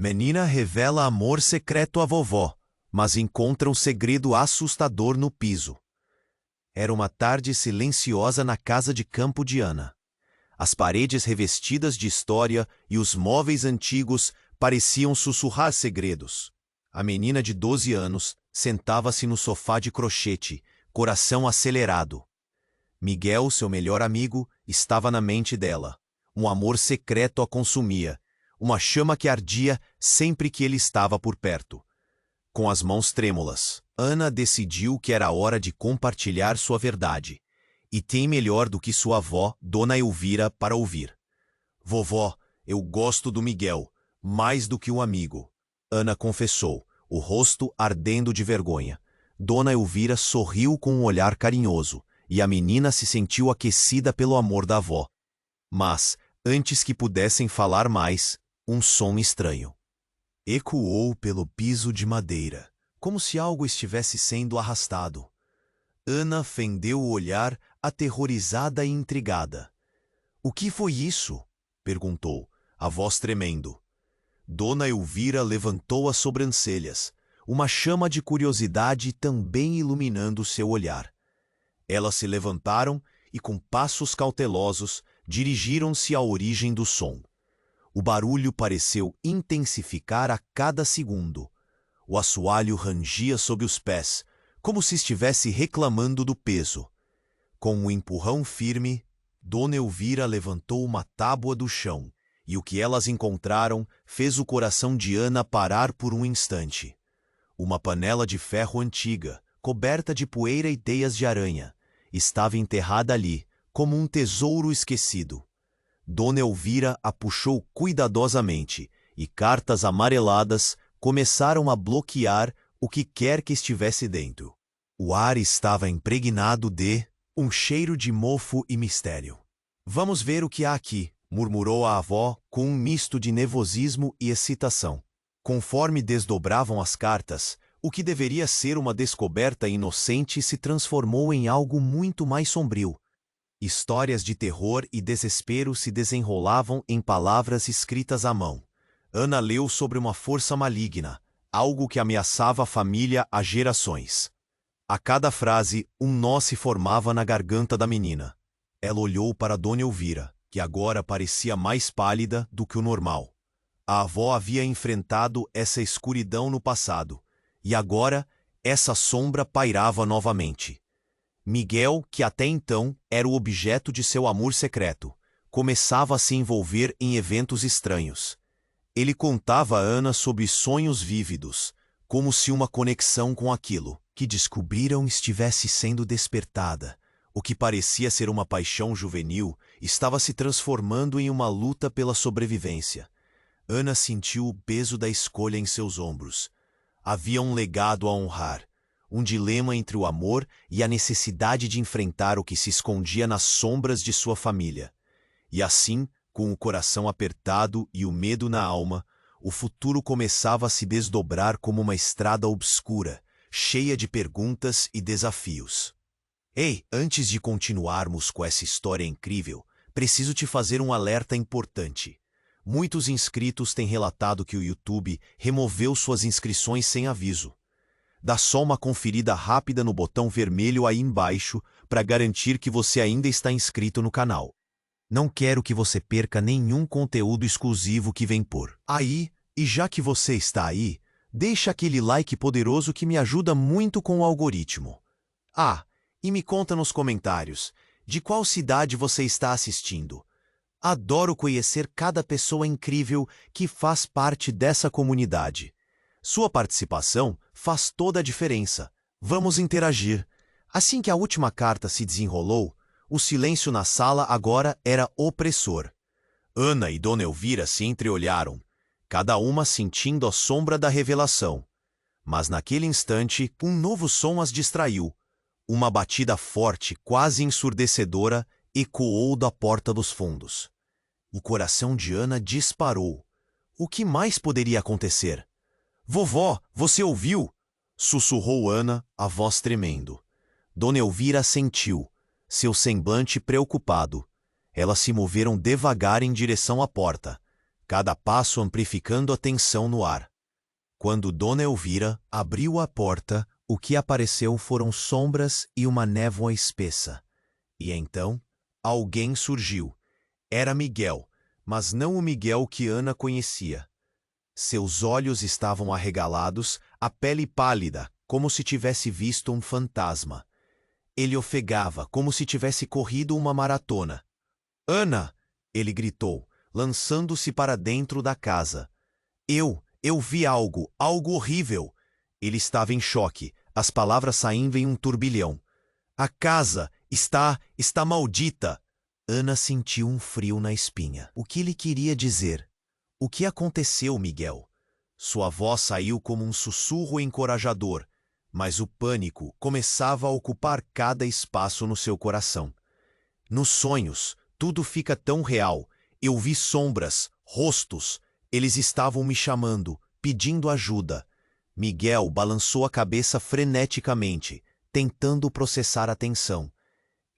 Menina revela amor secreto à vovó, mas encontra um segredo assustador no piso. Era uma tarde silenciosa na casa de campo de Ana. As paredes revestidas de história e os móveis antigos pareciam sussurrar segredos. A menina de 12 anos sentava-se no sofá de crochete, coração acelerado. Miguel, seu melhor amigo, estava na mente dela. Um amor secreto a consumia, uma chama que ardia sempre que ele estava por perto. Com as mãos trêmulas, Ana decidiu que era hora de compartilhar sua verdade. E tem melhor do que sua avó, Dona Elvira, para ouvir. Vovó, eu gosto do Miguel, mais do que um amigo. Ana confessou, o rosto ardendo de vergonha. Dona Elvira sorriu com um olhar carinhoso, e a menina se sentiu aquecida pelo amor da avó. Mas, antes que pudessem falar mais, um som estranho ecoou pelo piso de madeira, como se algo estivesse sendo arrastado. Ana fendeu o olhar, aterrorizada e intrigada. — O que foi isso? Perguntou, a voz tremendo. Dona Elvira levantou as sobrancelhas, uma chama de curiosidade também iluminando seu olhar. Elas se levantaram e, com passos cautelosos, dirigiram-se à origem do som. O barulho pareceu intensificar a cada segundo. O assoalho rangia sob os pés, como se estivesse reclamando do peso. Com um empurrão firme, Dona Elvira levantou uma tábua do chão, e o que elas encontraram fez o coração de Ana parar por um instante. Uma panela de ferro antiga, coberta de poeira e teias de aranha, estava enterrada ali, como um tesouro esquecido. Dona Elvira a puxou cuidadosamente, e cartas amareladas começaram a bloquear o que quer que estivesse dentro. O ar estava impregnado de um cheiro de mofo e mistério. — Vamos ver o que há aqui, murmurou a avó com um misto de nervosismo e excitação. Conforme desdobravam as cartas, o que deveria ser uma descoberta inocente se transformou em algo muito mais sombrio. Histórias de terror e desespero se desenrolavam em palavras escritas à mão. Ana leu sobre uma força maligna, algo que ameaçava a família há gerações. A cada frase, um nó se formava na garganta da menina. Ela olhou para Dona Elvira, que agora parecia mais pálida do que o normal. A avó havia enfrentado essa escuridão no passado, e agora essa sombra pairava novamente. Miguel, que até então era o objeto de seu amor secreto, começava a se envolver em eventos estranhos. Ele contava a Ana sobre sonhos vívidos, como se uma conexão com aquilo que descobriram estivesse sendo despertada. O que parecia ser uma paixão juvenil estava se transformando em uma luta pela sobrevivência. Ana sentiu o peso da escolha em seus ombros. Havia um legado a honrar, um dilema entre o amor e a necessidade de enfrentar o que se escondia nas sombras de sua família. E assim, com o coração apertado e o medo na alma, o futuro começava a se desdobrar como uma estrada obscura, cheia de perguntas e desafios. Ei, antes de continuarmos com essa história incrível, preciso te fazer um alerta importante. Muitos inscritos têm relatado que o YouTube removeu suas inscrições sem aviso. Dá só uma conferida rápida no botão vermelho aí embaixo para garantir que você ainda está inscrito no canal. Não quero que você perca nenhum conteúdo exclusivo que vem por aí, e já que você está aí, deixa aquele like poderoso que me ajuda muito com o algoritmo. Ah, e me conta nos comentários, de qual cidade você está assistindo? Adoro conhecer cada pessoa incrível que faz parte dessa comunidade. Sua participação faz toda a diferença. Vamos interagir. Assim que a última carta se desenrolou, o silêncio na sala agora era opressor. Ana e Dona Elvira se entreolharam, cada uma sentindo a sombra da revelação. Mas naquele instante, um novo som as distraiu. Uma batida forte, quase ensurdecedora, ecoou da porta dos fundos. O coração de Ana disparou. O que mais poderia acontecer? — Vovó, você ouviu? Sussurrou Ana, a voz tremendo. Dona Elvira assentiu, seu semblante preocupado. Elas se moveram devagar em direção à porta. cada passo amplificando a tensão no ar. Quando Dona Elvira abriu a porta, o que apareceu foram sombras e uma névoa espessa. E então, alguém surgiu. Era Miguel, mas não o Miguel que Ana conhecia. Seus olhos estavam arregalados, a pele pálida, como se tivesse visto um fantasma. Ele ofegava, como se tivesse corrido uma maratona. "Ana!" ele gritou, lançando-se para dentro da casa. Eu vi algo horrível." Ele estava em choque, as palavras saindo em um turbilhão. "A casa está maldita." Ana sentiu um frio na espinha. O que ele queria dizer? O que aconteceu, Miguel? Sua voz saiu como um sussurro encorajador, mas o pânico começava a ocupar cada espaço no seu coração. "Nos sonhos, tudo fica tão real. Eu vi sombras, rostos. Eles estavam me chamando, pedindo ajuda." Miguel balançou a cabeça freneticamente, tentando processar a tensão.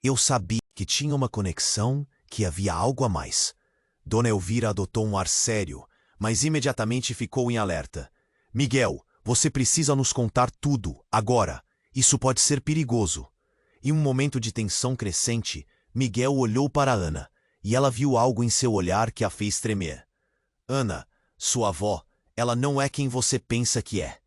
"Eu sabia que tinha uma conexão, que havia algo a mais." Dona Elvira adotou um ar sério, mas imediatamente ficou em alerta. "Miguel, você precisa nos contar tudo, agora. Isso pode ser perigoso." Em um momento de tensão crescente, Miguel olhou para Ana, e ela viu algo em seu olhar que a fez tremer. "Ana, sua avó, ela não é quem você pensa que é."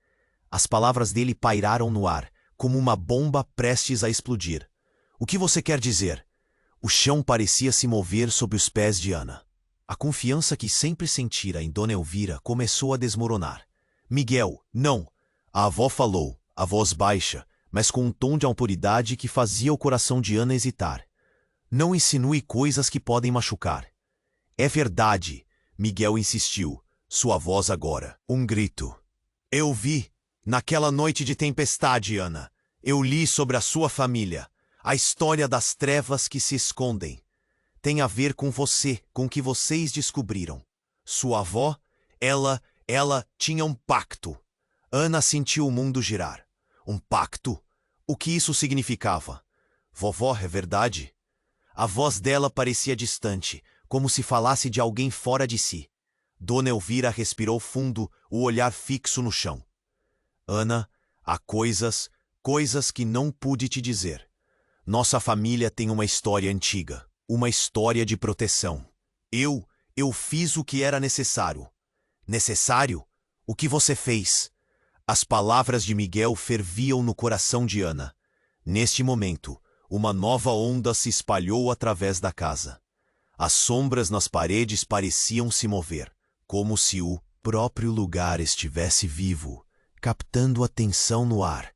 As palavras dele pairaram no ar, como uma bomba prestes a explodir. "O que você quer dizer?" O chão parecia se mover sob os pés de Ana. A confiança que sempre sentira em Dona Elvira começou a desmoronar. "Miguel, não!" A avó falou, a voz baixa, mas com um tom de autoridade que fazia o coração de Ana hesitar. "Não insinue coisas que podem machucar." "É verdade," Miguel insistiu, sua voz agora um grito. "Eu vi, naquela noite de tempestade, Ana. Eu li sobre a sua família, a história das trevas que se escondem. Tem a ver com você, com o que vocês descobriram. Sua avó, ela tinha um pacto." Ana sentiu o mundo girar. Um pacto? O que isso significava? "Vovó, é verdade?" A voz dela parecia distante, como se falasse de alguém fora de si. Dona Elvira respirou fundo, o olhar fixo no chão. "Ana, há coisas que não pude te dizer. Nossa família tem uma história antiga, uma história de proteção. Eu fiz o que era necessário." "Necessário? O que você fez?" As palavras de Miguel ferviam no coração de Ana. Neste momento, uma nova onda se espalhou através da casa. As sombras nas paredes pareciam se mover, como se o próprio lugar estivesse vivo, captando a tensão no ar.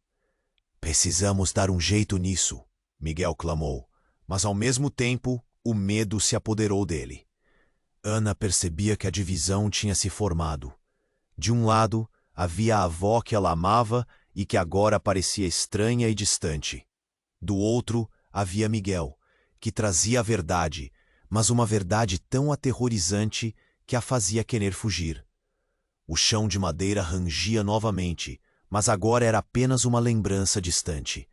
"Precisamos dar um jeito nisso", Miguel clamou, mas ao mesmo tempo o medo se apoderou dele. Ana percebia que a divisão tinha se formado. De um lado, havia a avó que ela amava e que agora parecia estranha e distante. Do outro, havia Miguel, que trazia a verdade, mas uma verdade tão aterrorizante que a fazia querer fugir. O chão de madeira rangia novamente, mas agora era apenas uma lembrança distante.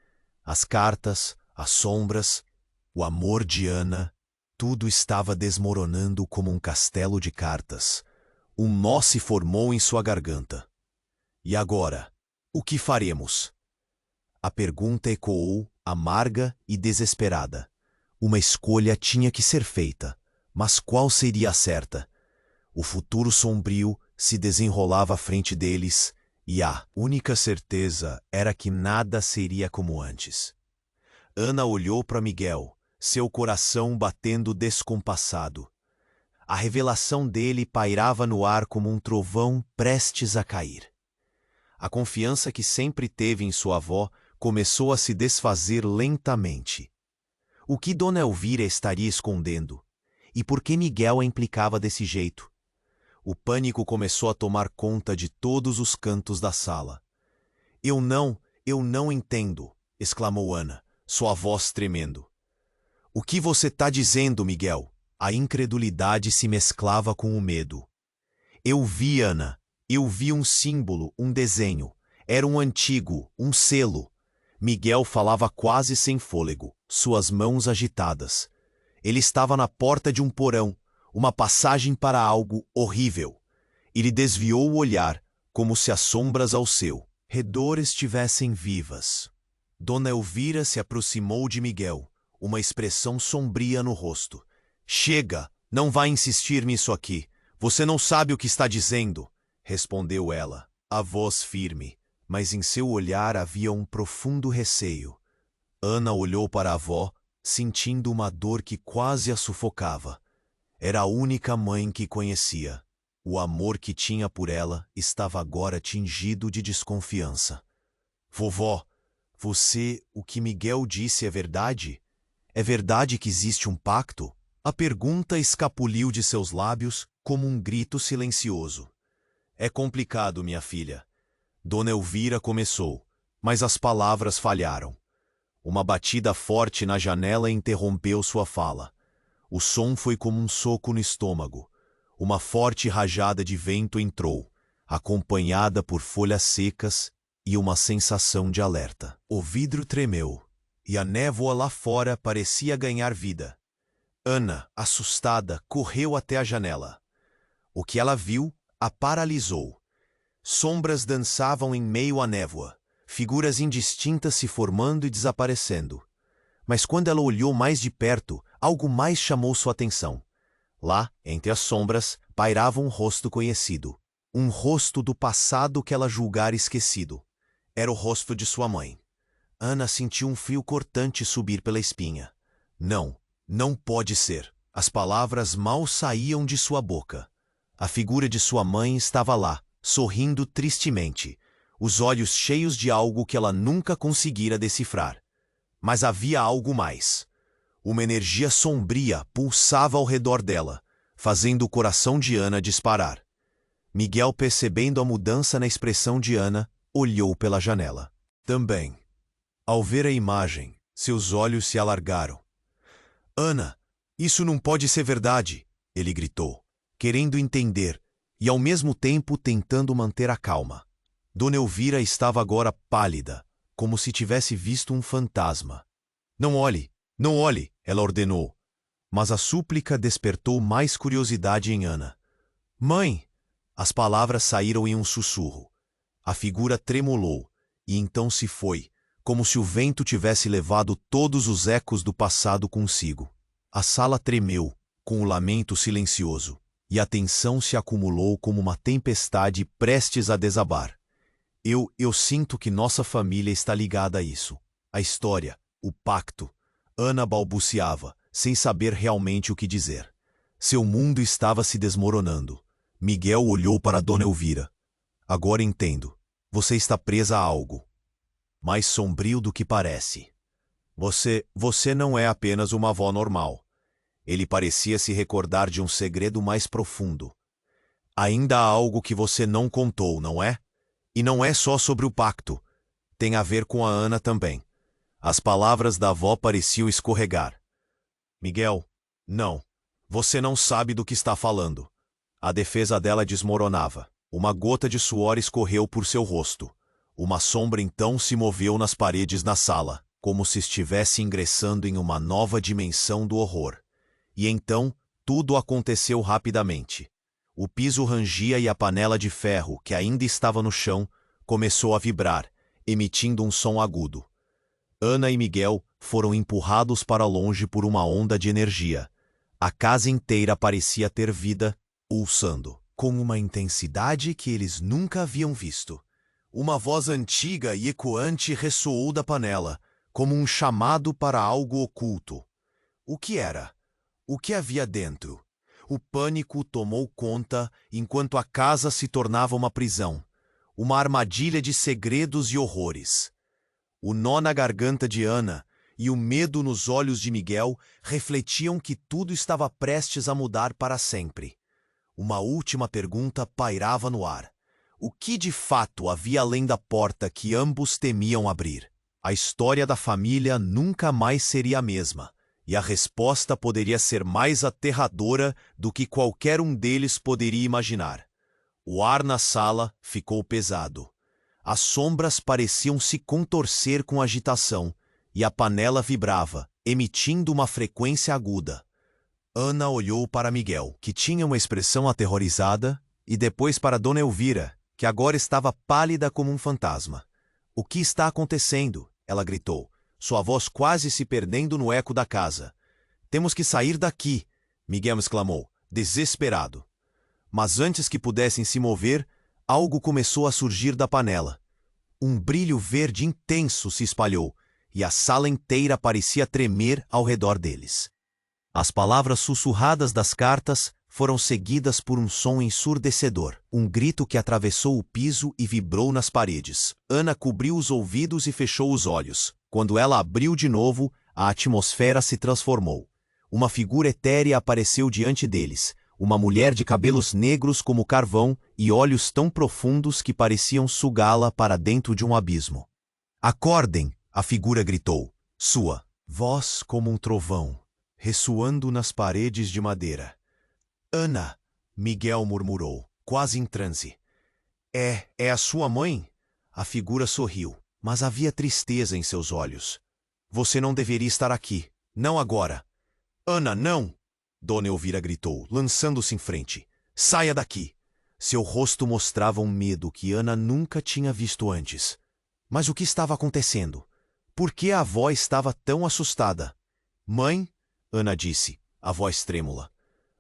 As cartas, as sombras, o amor de Ana, tudo estava desmoronando como um castelo de cartas. Um nó se formou em sua garganta. E agora, o que faremos? A pergunta ecoou, amarga e desesperada. Uma escolha tinha que ser feita, mas qual seria a certa? O futuro sombrio se desenrolava à frente deles, e a única certeza era que nada seria como antes. Ana olhou para Miguel, seu coração batendo descompassado. A revelação dele pairava no ar como um trovão prestes a cair. A confiança que sempre teve em sua avó começou a se desfazer lentamente. O que Dona Elvira estaria escondendo? E por que Miguel a implicava desse jeito? O pânico começou a tomar conta de todos os cantos da sala. Eu não entendo", exclamou Ana, sua voz tremendo. "O que você está dizendo, Miguel?" A incredulidade se mesclava com o medo. "Eu vi, Ana. Eu vi um símbolo, um desenho. Era um antigo, um selo." Miguel falava quase sem fôlego, suas mãos agitadas. Ele estava na porta de um porão, uma passagem para algo horrível. Ele desviou o olhar, como se as sombras ao seu redor estivessem vivas. Dona Elvira se aproximou de Miguel, uma expressão sombria no rosto. Chega, não vá insistir nisso aqui. Você não sabe o que está dizendo, respondeu ela, a voz firme, mas em seu olhar havia um profundo receio. Ana olhou para a avó, sentindo uma dor que quase a sufocava. Era a única mãe que conhecia. O amor que tinha por ela estava agora tingido de desconfiança. Vovó, o que Miguel disse é verdade? É verdade que existe um pacto? A pergunta escapuliu de seus lábios como um grito silencioso. É complicado, minha filha. Dona Elvira começou, mas as palavras falharam. Uma batida forte na janela interrompeu sua fala. O som foi como um soco no estômago. Uma forte rajada de vento entrou, acompanhada por folhas secas e uma sensação de alerta. O vidro tremeu, e a névoa lá fora parecia ganhar vida. Ana, assustada, correu até a janela. O que ela viu a paralisou. Sombras dançavam em meio à névoa, figuras indistintas se formando e desaparecendo. Mas quando ela olhou mais de perto, algo mais chamou sua atenção. Lá, entre as sombras, pairava um rosto conhecido. Um rosto do passado que ela julgara esquecido. Era o rosto de sua mãe. Ana sentiu um frio cortante subir pela espinha. Não, não pode ser. As palavras mal saíam de sua boca. A figura de sua mãe estava lá, sorrindo tristemente, os olhos cheios de algo que ela nunca conseguira decifrar. Mas havia algo mais. Uma energia sombria pulsava ao redor dela, fazendo o coração de Ana disparar. Miguel, percebendo a mudança na expressão de Ana, olhou pela janela. Também. Ao ver a imagem, seus olhos se alargaram. Ana, isso não pode ser verdade, ele gritou, querendo entender e ao mesmo tempo tentando manter a calma. Dona Elvira estava agora pálida, como se tivesse visto um fantasma. Não olhe, não olhe, ela ordenou. Mas a súplica despertou mais curiosidade em Ana. Mãe! As palavras saíram em um sussurro. A figura tremulou, e então se foi, como se o vento tivesse levado todos os ecos do passado consigo. A sala tremeu, com o lamento silencioso, e a tensão se acumulou como uma tempestade prestes a desabar. Eu sinto que nossa família está ligada a isso. A história, o pacto. Ana balbuciava, sem saber realmente o que dizer. Seu mundo estava se desmoronando. Miguel olhou para Dona Elvira. Agora entendo. Você está presa a algo. Mais sombrio do que parece. Você não é apenas uma avó normal. Ele parecia se recordar de um segredo mais profundo. Ainda há algo que você não contou, não é? E não é só sobre o pacto. Tem a ver com a Ana também. As palavras da avó pareciam escorregar. Miguel, não. Você não sabe do que está falando. A defesa dela desmoronava. Uma gota de suor escorreu por seu rosto. Uma sombra então se moveu nas paredes da sala, como se estivesse ingressando em uma nova dimensão do horror. E então, tudo aconteceu rapidamente. O piso rangia e a panela de ferro, que ainda estava no chão, começou a vibrar, emitindo um som agudo. Ana e Miguel foram empurrados para longe por uma onda de energia. A casa inteira parecia ter vida, pulsando, com uma intensidade que eles nunca haviam visto. Uma voz antiga e ecoante ressoou da panela, como um chamado para algo oculto. O que era? O que havia dentro? O pânico tomou conta enquanto a casa se tornava uma prisão, uma armadilha de segredos e horrores. O nó na garganta de Ana e o medo nos olhos de Miguel refletiam que tudo estava prestes a mudar para sempre. Uma última pergunta pairava no ar. O que de fato havia além da porta que ambos temiam abrir? A história da família nunca mais seria a mesma, e a resposta poderia ser mais aterradora do que qualquer um deles poderia imaginar. O ar na sala ficou pesado. As sombras pareciam se contorcer com agitação, e a panela vibrava, emitindo uma frequência aguda. Ana olhou para Miguel, que tinha uma expressão aterrorizada, e depois para Dona Elvira, que agora estava pálida como um fantasma. "O que está acontecendo?" ela gritou, sua voz quase se perdendo no eco da casa. "Temos que sair daqui", Miguel exclamou, desesperado. Mas antes que pudessem se mover, algo começou a surgir da panela. Um brilho verde intenso se espalhou, e a sala inteira parecia tremer ao redor deles. As palavras sussurradas das cartas foram seguidas por um som ensurdecedor, um grito que atravessou o piso e vibrou nas paredes. Ana cobriu os ouvidos e fechou os olhos. Quando ela abriu de novo, a atmosfera se transformou. Uma figura etérea apareceu diante deles, uma mulher de cabelos negros como carvão e olhos tão profundos que pareciam sugá-la para dentro de um abismo. "Acordem!" a figura gritou, sua voz como um trovão, ressoando nas paredes de madeira. "Ana!" Miguel murmurou, quase em transe. É a sua mãe?" A figura sorriu, mas havia tristeza em seus olhos. "Você não deveria estar aqui. Não agora." "Ana, não!" Dona Elvira gritou, lançando-se em frente. "Saia daqui!" Seu rosto mostrava um medo que Ana nunca tinha visto antes. Mas o que estava acontecendo? Por que a avó estava tão assustada? "Mãe?" Ana disse, a voz trêmula.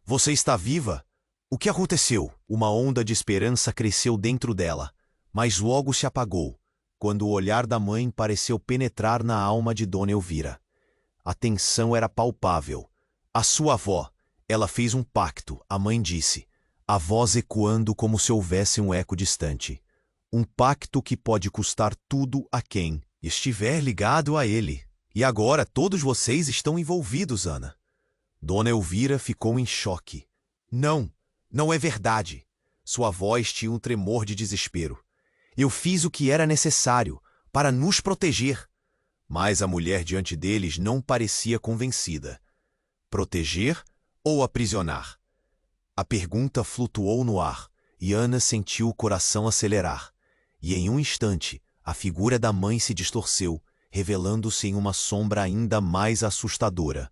"Você está viva? O que aconteceu?" Uma onda de esperança cresceu dentro dela, mas logo se apagou, quando o olhar da mãe pareceu penetrar na alma de Dona Elvira. A tensão era palpável. "A sua avó." Ela fez um pacto, a mãe disse, a voz ecoando como se houvesse um eco distante. "Um pacto que pode custar tudo a quem estiver ligado a ele. E agora todos vocês estão envolvidos, Ana." Dona Elvira ficou em choque. Não, não é verdade." Sua voz tinha um tremor de desespero. "Eu fiz o que era necessário para nos proteger." Mas a mulher diante deles não parecia convencida. Proteger ou aprisionar? A pergunta flutuou no ar, e Ana sentiu o coração acelerar. E em um instante, a figura da mãe se distorceu, revelando-se em uma sombra ainda mais assustadora.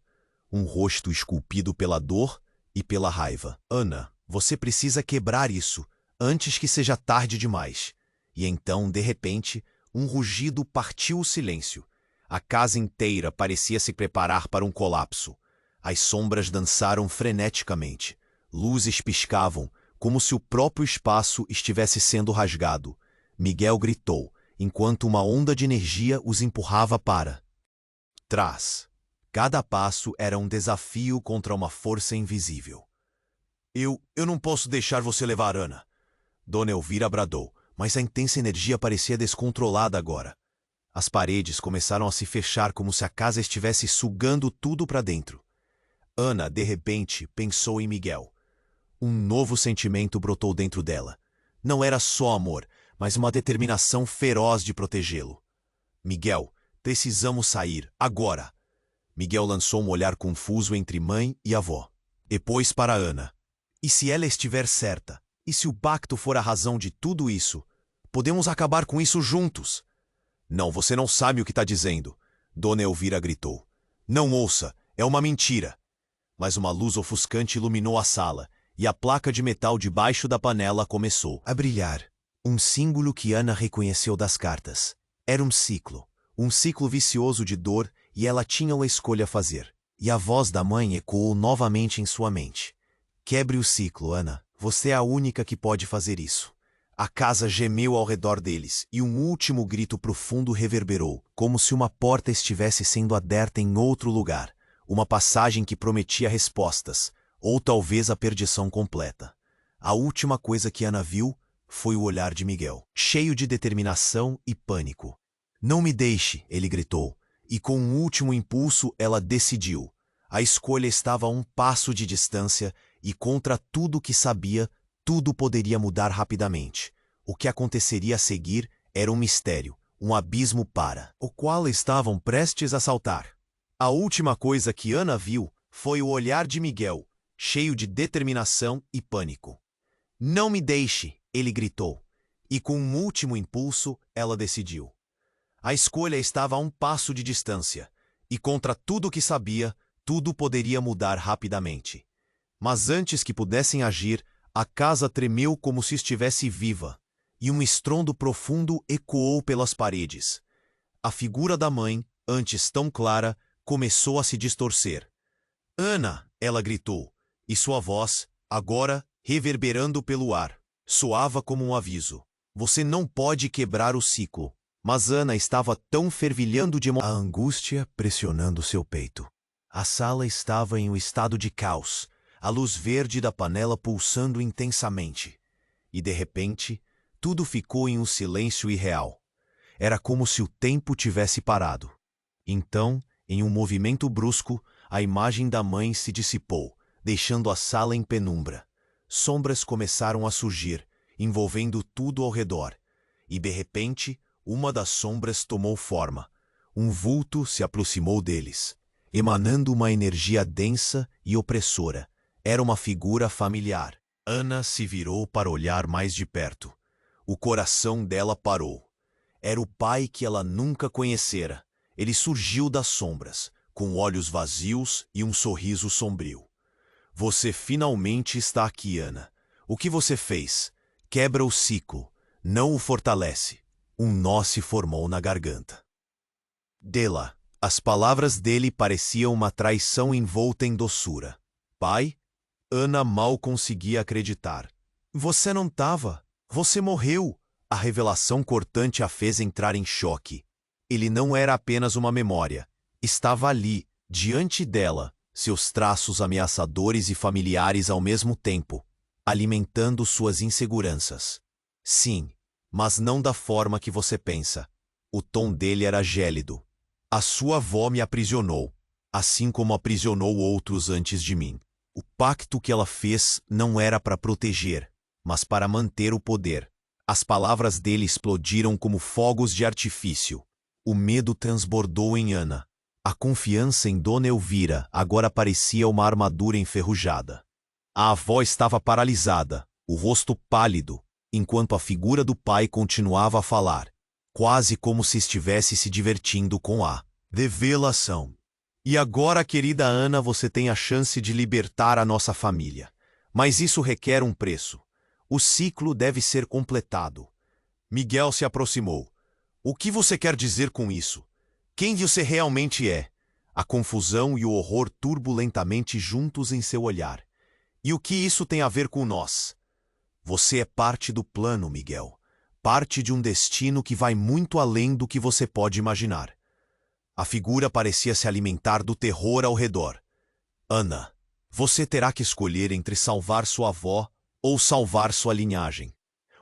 Um rosto esculpido pela dor e pela raiva. "Ana, você precisa quebrar isso, antes que seja tarde demais." E então, de repente, um rugido partiu o silêncio. A casa inteira parecia se preparar para um colapso. As sombras dançaram freneticamente. Luzes piscavam, como se o próprio espaço estivesse sendo rasgado. Miguel gritou, enquanto uma onda de energia os empurrava para trás. Cada passo era um desafio contra uma força invisível. Eu não posso deixar você levar Ana." Dona Elvira bradou, mas a intensa energia parecia descontrolada agora. As paredes começaram a se fechar como se a casa estivesse sugando tudo para dentro. Ana, de repente, pensou em Miguel. Um novo sentimento brotou dentro dela. Não era só amor, mas uma determinação feroz de protegê-lo. "Miguel, precisamos sair, agora." Miguel lançou um olhar confuso entre mãe e avó. Depois para Ana. "E se ela estiver certa? E se o pacto for a razão de tudo isso? Podemos acabar com isso juntos." "Não, você não sabe o que está dizendo." Dona Elvira gritou. "Não ouça, é uma mentira." Mas uma luz ofuscante iluminou a sala, e a placa de metal debaixo da panela começou a brilhar. Um símbolo que Ana reconheceu das cartas. Era um ciclo vicioso de dor, e ela tinha uma escolha a fazer. E a voz da mãe ecoou novamente em sua mente. "Quebre o ciclo, Ana. Você é a única que pode fazer isso." A casa gemeu ao redor deles, e um último grito profundo reverberou, como se uma porta estivesse sendo aberta em outro lugar. Uma passagem que prometia respostas, ou talvez a perdição completa. A última coisa que Ana viu foi o olhar de Miguel, cheio de determinação e pânico. "Não me deixe!" ele gritou, e com um último impulso ela decidiu. A escolha estava a um passo de distância, e contra tudo o que sabia, tudo poderia mudar rapidamente. O que aconteceria a seguir era um mistério, um abismo para o qual estavam prestes a saltar. A última coisa que Ana viu foi o olhar de Miguel, cheio de determinação e pânico. "Não me deixe!" ele gritou, e com um último impulso ela decidiu. A escolha estava a um passo de distância, e contra tudo o que sabia, tudo poderia mudar rapidamente. Mas antes que pudessem agir, a casa tremeu como se estivesse viva, e um estrondo profundo ecoou pelas paredes. A figura da mãe, antes tão clara, começou a se distorcer. "Ana!" ela gritou, e sua voz, agora reverberando pelo ar, soava como um aviso. "Você não pode quebrar o ciclo." Mas Ana estava tão fervilhando de a angústia pressionando seu peito. A sala estava em um estado de caos, a luz verde da panela pulsando intensamente. E, de repente, tudo ficou em um silêncio irreal. Era como se o tempo tivesse parado. Então, em um movimento brusco, a imagem da mãe se dissipou, deixando a sala em penumbra. Sombras começaram a surgir, envolvendo tudo ao redor. E, de repente, uma das sombras tomou forma. Um vulto se aproximou deles, emanando uma energia densa e opressora. Era uma figura familiar. Ana se virou para olhar mais de perto. O coração dela parou. Era o pai que ela nunca conhecera. Ele surgiu das sombras, com olhos vazios e um sorriso sombrio. "Você finalmente está aqui, Ana. O que você fez? Quebra o ciclo, não o fortalece." Um nó se formou na garganta dela. As palavras dele pareciam uma traição envolta em doçura. "Pai?" Ana mal conseguia acreditar. "Você não estava. Você morreu." A revelação cortante a fez entrar em choque. Ele não era apenas uma memória. Estava ali, diante dela, seus traços ameaçadores e familiares ao mesmo tempo, alimentando suas inseguranças. "Sim, mas não da forma que você pensa." O tom dele era gélido. "A sua avó me aprisionou, assim como aprisionou outros antes de mim. O pacto que ela fez não era para proteger, mas para manter o poder." As palavras dele explodiram como fogos de artifício. O medo transbordou em Ana. A confiança em Dona Elvira agora parecia uma armadura enferrujada. A avó estava paralisada, o rosto pálido, enquanto a figura do pai continuava a falar, quase como se estivesse se divertindo com a revelação. "E agora, querida Ana, você tem a chance de libertar a nossa família. Mas isso requer um preço. O ciclo deve ser completado." Miguel se aproximou. "O que você quer dizer com isso? Quem você realmente é?" A confusão e o horror turbulentamente juntos em seu olhar. "E o que isso tem a ver com nós?" "Você é parte do plano, Miguel. Parte de um destino que vai muito além do que você pode imaginar." A figura parecia se alimentar do terror ao redor. "Ana, você terá que escolher entre salvar sua avó ou salvar sua linhagem."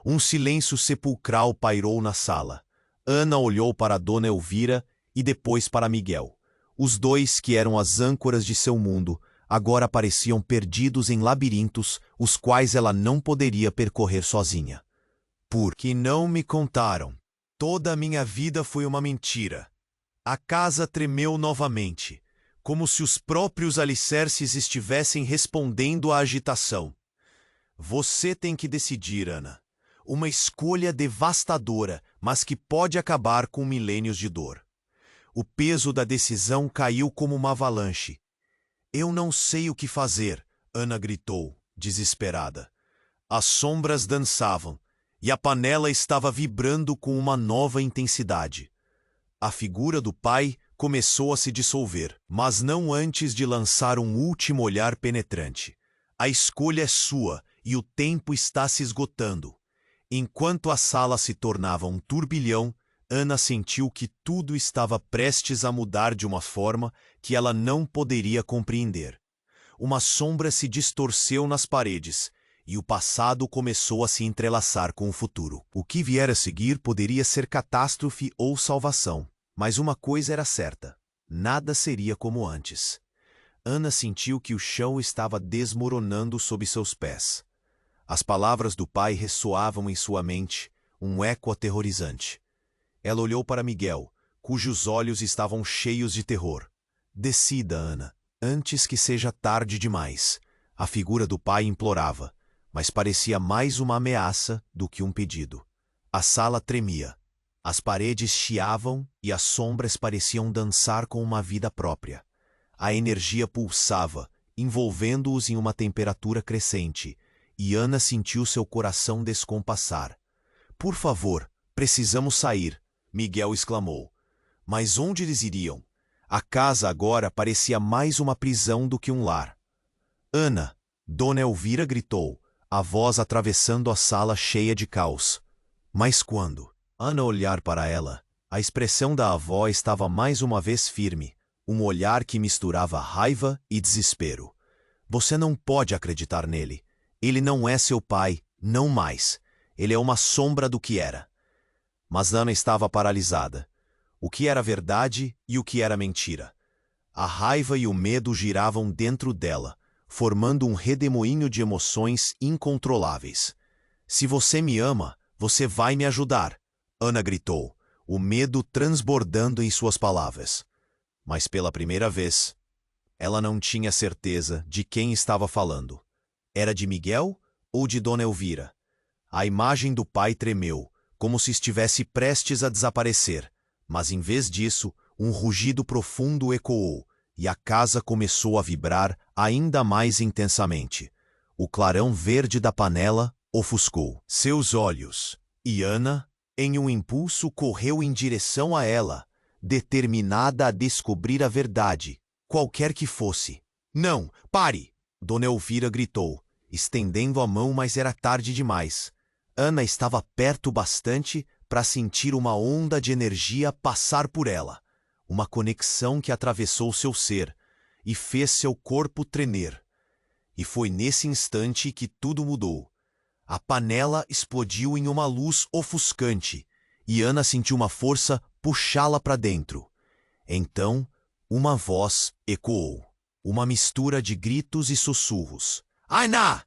Um silêncio sepulcral pairou na sala. Ana olhou para Dona Elvira e depois para Miguel. Os dois, que eram as âncoras de seu mundo, agora pareciam perdidos em labirintos, os quais ela não poderia percorrer sozinha. "Por que não me contaram? Toda a minha vida foi uma mentira." A casa tremeu novamente, como se os próprios alicerces estivessem respondendo à agitação. "Você tem que decidir, Ana. Uma escolha devastadora, mas que pode acabar com milênios de dor." O peso da decisão caiu como uma avalanche. "Eu não sei o que fazer", Ana gritou, desesperada. As sombras dançavam, e a panela estava vibrando com uma nova intensidade. A figura do pai começou a se dissolver, mas não antes de lançar um último olhar penetrante. "A escolha é sua, e o tempo está se esgotando." Enquanto a sala se tornava um turbilhão, Ana sentiu que tudo estava prestes a mudar de uma forma que ela não poderia compreender. Uma sombra se distorceu nas paredes, e o passado começou a se entrelaçar com o futuro. O que vier a seguir poderia ser catástrofe ou salvação, mas uma coisa era certa: nada seria como antes. Ana sentiu que o chão estava desmoronando sob seus pés. As palavras do pai ressoavam em sua mente, um eco aterrorizante. Ela olhou para Miguel, cujos olhos estavam cheios de terror. "Decida, Ana, antes que seja tarde demais." A figura do pai implorava, mas parecia mais uma ameaça do que um pedido. A sala tremia. As paredes chiavam e as sombras pareciam dançar com uma vida própria. A energia pulsava, envolvendo-os em uma temperatura crescente, e Ana sentiu seu coração descompassar. Por favor, precisamos sair, Miguel exclamou. Mas onde eles iriam? A casa agora parecia mais uma prisão do que um lar. Ana, Dona Elvira gritou, a voz atravessando a sala cheia de caos. Mas quando Ana olhar para ela, a expressão da avó estava mais uma vez firme, um olhar que misturava raiva e desespero. Você não pode acreditar nele. Ele não é seu pai, não mais. Ele é uma sombra do que era. Mas Ana estava paralisada. O que era verdade e o que era mentira? A raiva e o medo giravam dentro dela, formando um redemoinho de emoções incontroláveis. Se você me ama, você vai me ajudar, Ana gritou, o medo transbordando em suas palavras. Mas pela primeira vez, ela não tinha certeza de quem estava falando. Era de Miguel ou de Dona Elvira? A imagem do pai tremeu, como se estivesse prestes a desaparecer, mas em vez disso, um rugido profundo ecoou, e a casa começou a vibrar ainda mais intensamente. O clarão verde da panela ofuscou seus olhos, e Ana, em um impulso, correu em direção a ela, determinada a descobrir a verdade, qualquer que fosse. Não, pare! Dona Elvira gritou, estendendo a mão, mas era tarde demais. Ana estava perto bastante para sentir uma onda de energia passar por ela, uma conexão que atravessou seu ser e fez seu corpo tremer. E foi nesse instante que tudo mudou. A panela explodiu em uma luz ofuscante e Ana sentiu uma força puxá-la para dentro. Então, uma voz ecoou, uma mistura de gritos e sussurros. Ana!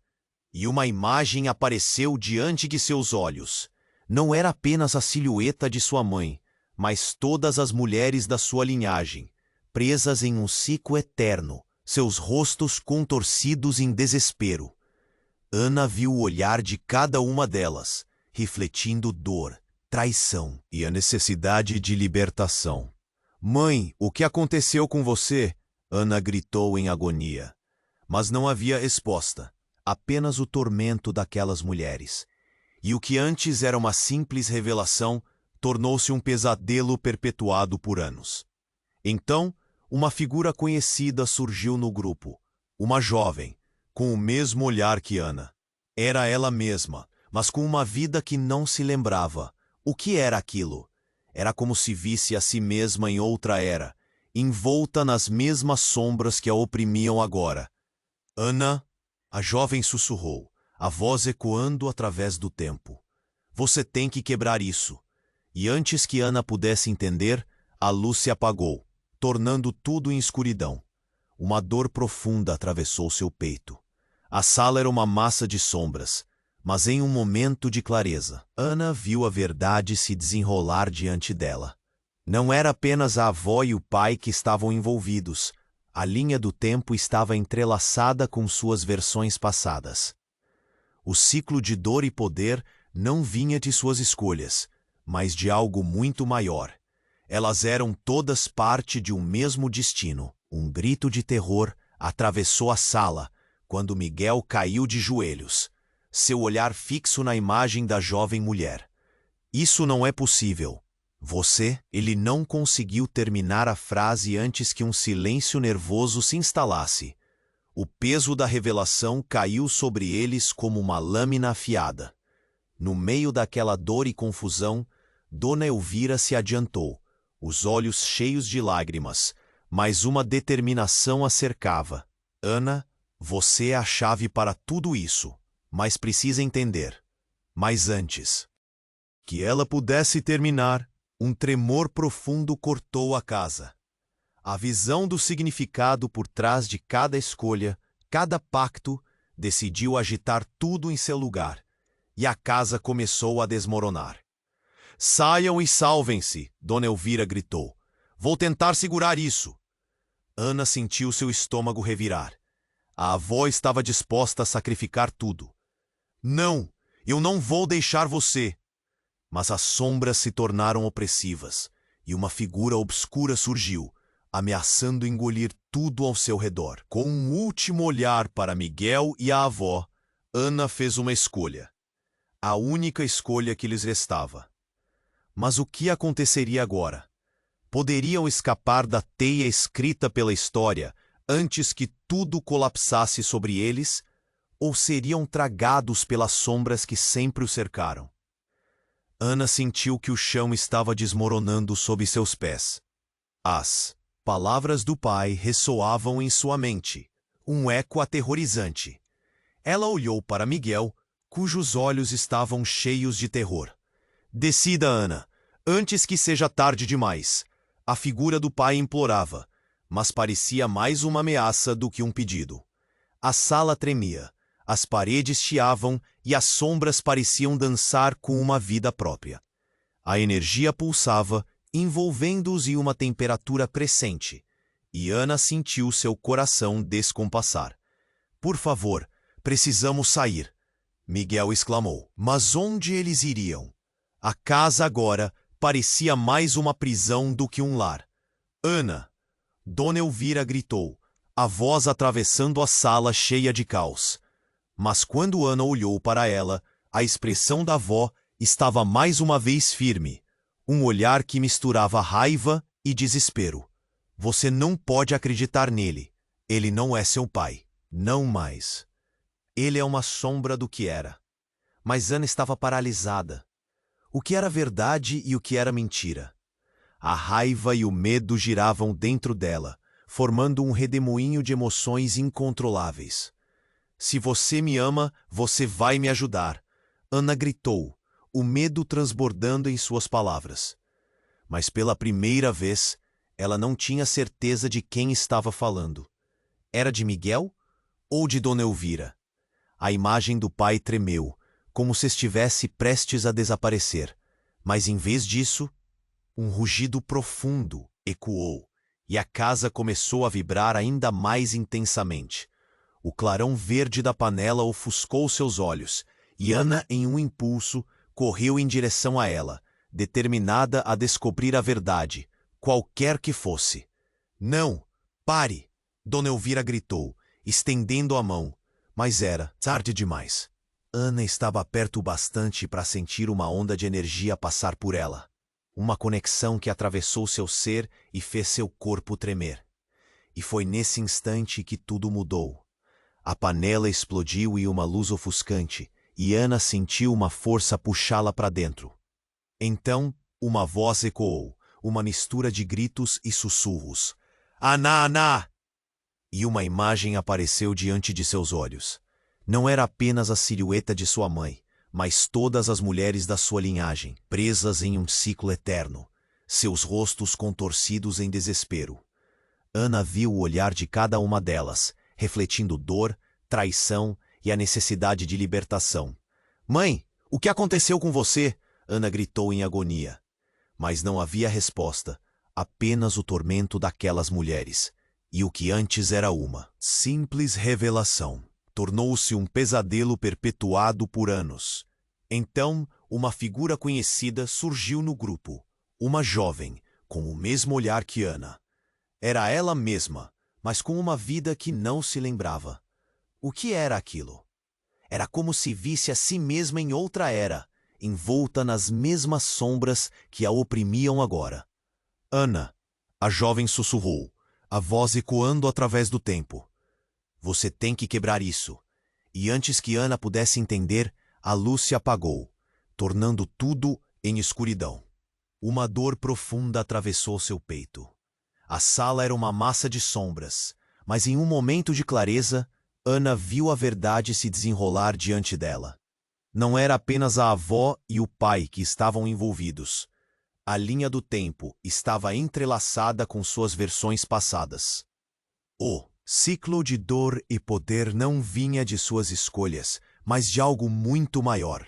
E uma imagem apareceu diante de seus olhos. Não era apenas a silhueta de sua mãe, mas todas as mulheres da sua linhagem, presas em um ciclo eterno, seus rostos contorcidos em desespero. Ana viu o olhar de cada uma delas, refletindo dor, traição e a necessidade de libertação. Mãe, o que aconteceu com você? Ana gritou em agonia. Mas não havia resposta, apenas o tormento daquelas mulheres. E o que antes era uma simples revelação tornou-se um pesadelo perpetuado por anos. Então, uma figura conhecida surgiu no grupo, uma jovem, com o mesmo olhar que Ana. Era ela mesma, mas com uma vida que não se lembrava. O que era aquilo? Era como se visse a si mesma em outra era, envolta nas mesmas sombras que a oprimiam agora. Ana, a jovem sussurrou, a voz ecoando através do tempo. Você tem que quebrar isso. E antes que Ana pudesse entender, a luz se apagou, tornando tudo em escuridão. Uma dor profunda atravessou seu peito. A sala era uma massa de sombras, mas em um momento de clareza, Ana viu a verdade se desenrolar diante dela. Não era apenas a avó e o pai que estavam envolvidos. A linha do tempo estava entrelaçada com suas versões passadas. O ciclo de dor e poder não vinha de suas escolhas, mas de algo muito maior. Elas eram todas parte de um mesmo destino. Um grito de terror atravessou a sala quando Miguel caiu de joelhos, seu olhar fixo na imagem da jovem mulher. Isso não é possível. Ele não conseguiu terminar a frase antes que um silêncio nervoso se instalasse. O peso da revelação caiu sobre eles como uma lâmina afiada. No meio daquela dor e confusão, Dona Elvira se adiantou, os olhos cheios de lágrimas, mas uma determinação a cercava. Ana, você é a chave para tudo isso, mas precisa entender. Mas antes que ela pudesse terminar, um tremor profundo cortou a casa. A visão do significado por trás de cada escolha, cada pacto, decidiu agitar tudo em seu lugar, e a casa começou a desmoronar. Saiam e salvem-se, Dona Elvira gritou. Vou tentar segurar isso. Ana sentiu seu estômago revirar. A avó estava disposta a sacrificar tudo. Não, eu não vou deixar você. Mas as sombras se tornaram opressivas, e uma figura obscura surgiu, ameaçando engolir tudo ao seu redor. Com um último olhar para Miguel e a avó, Ana fez uma escolha. A única escolha que lhes restava. Mas o que aconteceria agora? Poderiam escapar da teia escrita pela história antes que tudo colapsasse sobre eles, ou seriam tragados pelas sombras que sempre o cercaram? Ana sentiu que o chão estava desmoronando sob seus pés. As palavras do pai ressoavam em sua mente, um eco aterrorizante. Ela olhou para Miguel, cujos olhos estavam cheios de terror. Decida, Ana, antes que seja tarde demais. A figura do pai implorava, mas parecia mais uma ameaça do que um pedido. A sala tremia, as paredes chiavam e as sombras pareciam dançar com uma vida própria. A energia pulsava, envolvendo-os em uma temperatura crescente, e Ana sentiu seu coração descompassar. Por favor, precisamos sair, Miguel exclamou. Mas onde eles iriam? A casa agora parecia mais uma prisão do que um lar. Ana! Dona Elvira gritou, a voz atravessando a sala cheia de caos. Mas quando Ana olhou para ela, a expressão da avó estava mais uma vez firme, um olhar que misturava raiva e desespero. Você não pode acreditar nele. Ele não é seu pai. Não mais. Ele é uma sombra do que era. Mas Ana estava paralisada. O que era verdade e o que era mentira? A raiva e o medo giravam dentro dela, formando um redemoinho de emoções incontroláveis. Se você me ama, você vai me ajudar, Ana gritou, o medo transbordando em suas palavras. Mas pela primeira vez, ela não tinha certeza de quem estava falando. Era de Miguel ou de Dona Elvira? A imagem do pai tremeu, como se estivesse prestes a desaparecer. Mas em vez disso, um rugido profundo ecoou, e a casa começou a vibrar ainda mais intensamente. O clarão verde da panela ofuscou seus olhos, e Ana, em um impulso, correu em direção a ela, determinada a descobrir a verdade, qualquer que fosse. Não! Pare! Dona Elvira gritou, estendendo a mão, mas era tarde demais. Ana estava perto bastante para sentir uma onda de energia passar por ela. Uma conexão que atravessou seu ser e fez seu corpo tremer. E foi nesse instante que tudo mudou. A panela explodiu em uma luz ofuscante, e Ana sentiu uma força puxá-la para dentro. Então, uma voz ecoou, uma mistura de gritos e sussurros. Ana, Ana! E uma imagem apareceu diante de seus olhos. Não era apenas a silhueta de sua mãe, mas todas as mulheres da sua linhagem, presas em um ciclo eterno, seus rostos contorcidos em desespero. Ana viu o olhar de cada uma delas, refletindo dor, traição e a necessidade de libertação. Mãe, o que aconteceu com você? Ana gritou em agonia. Mas não havia resposta, apenas o tormento daquelas mulheres. E o que antes era uma simples revelação, tornou-se um pesadelo perpetuado por anos. Então, uma figura conhecida surgiu no grupo, uma jovem, com o mesmo olhar que Ana. Era ela mesma, mas com uma vida que não se lembrava. O que era aquilo? Era como se visse a si mesma em outra era, envolta nas mesmas sombras que a oprimiam agora. Ana, a jovem sussurrou, a voz ecoando através do tempo. Você tem que quebrar isso. E antes que Ana pudesse entender, a luz se apagou, tornando tudo em escuridão. Uma dor profunda atravessou seu peito. A sala era uma massa de sombras, mas em um momento de clareza, Ana viu a verdade se desenrolar diante dela. Não era apenas a avó e o pai que estavam envolvidos. A linha do tempo estava entrelaçada com suas versões passadas. O ciclo de dor e poder não vinha de suas escolhas, mas de algo muito maior.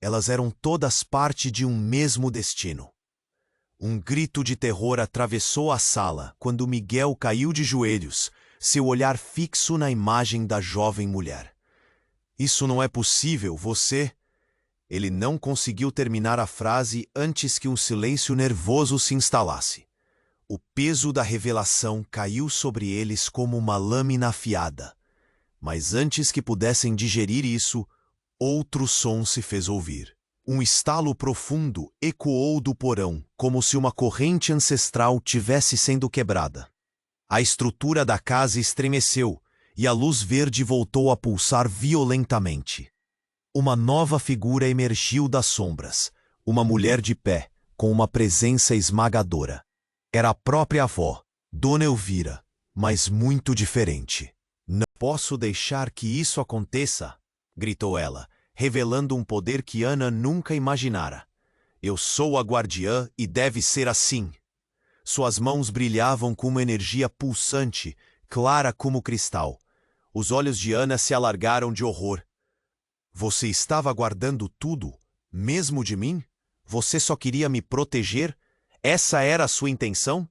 Elas eram todas parte de um mesmo destino. Um grito de terror atravessou a sala quando Miguel caiu de joelhos, seu olhar fixo na imagem da jovem mulher. Isso não é possível, você... Ele não conseguiu terminar a frase antes que um silêncio nervoso se instalasse. O peso da revelação caiu sobre eles como uma lâmina afiada. Mas antes que pudessem digerir isso, outro som se fez ouvir. Um estalo profundo ecoou do porão, como se uma corrente ancestral tivesse sendo quebrada. A estrutura da casa estremeceu e a luz verde voltou a pulsar violentamente. Uma nova figura emergiu das sombras, uma mulher de pé, com uma presença esmagadora. Era a própria avó, Dona Elvira, mas muito diferente. Não posso deixar que isso aconteça, gritou ela, revelando um poder que Ana nunca imaginara. Eu sou a guardiã e deve ser assim. Suas mãos brilhavam com uma energia pulsante, clara como cristal. Os olhos de Ana se alargaram de horror. Você estava guardando tudo, mesmo de mim? Você só queria me proteger? Essa era a sua intenção?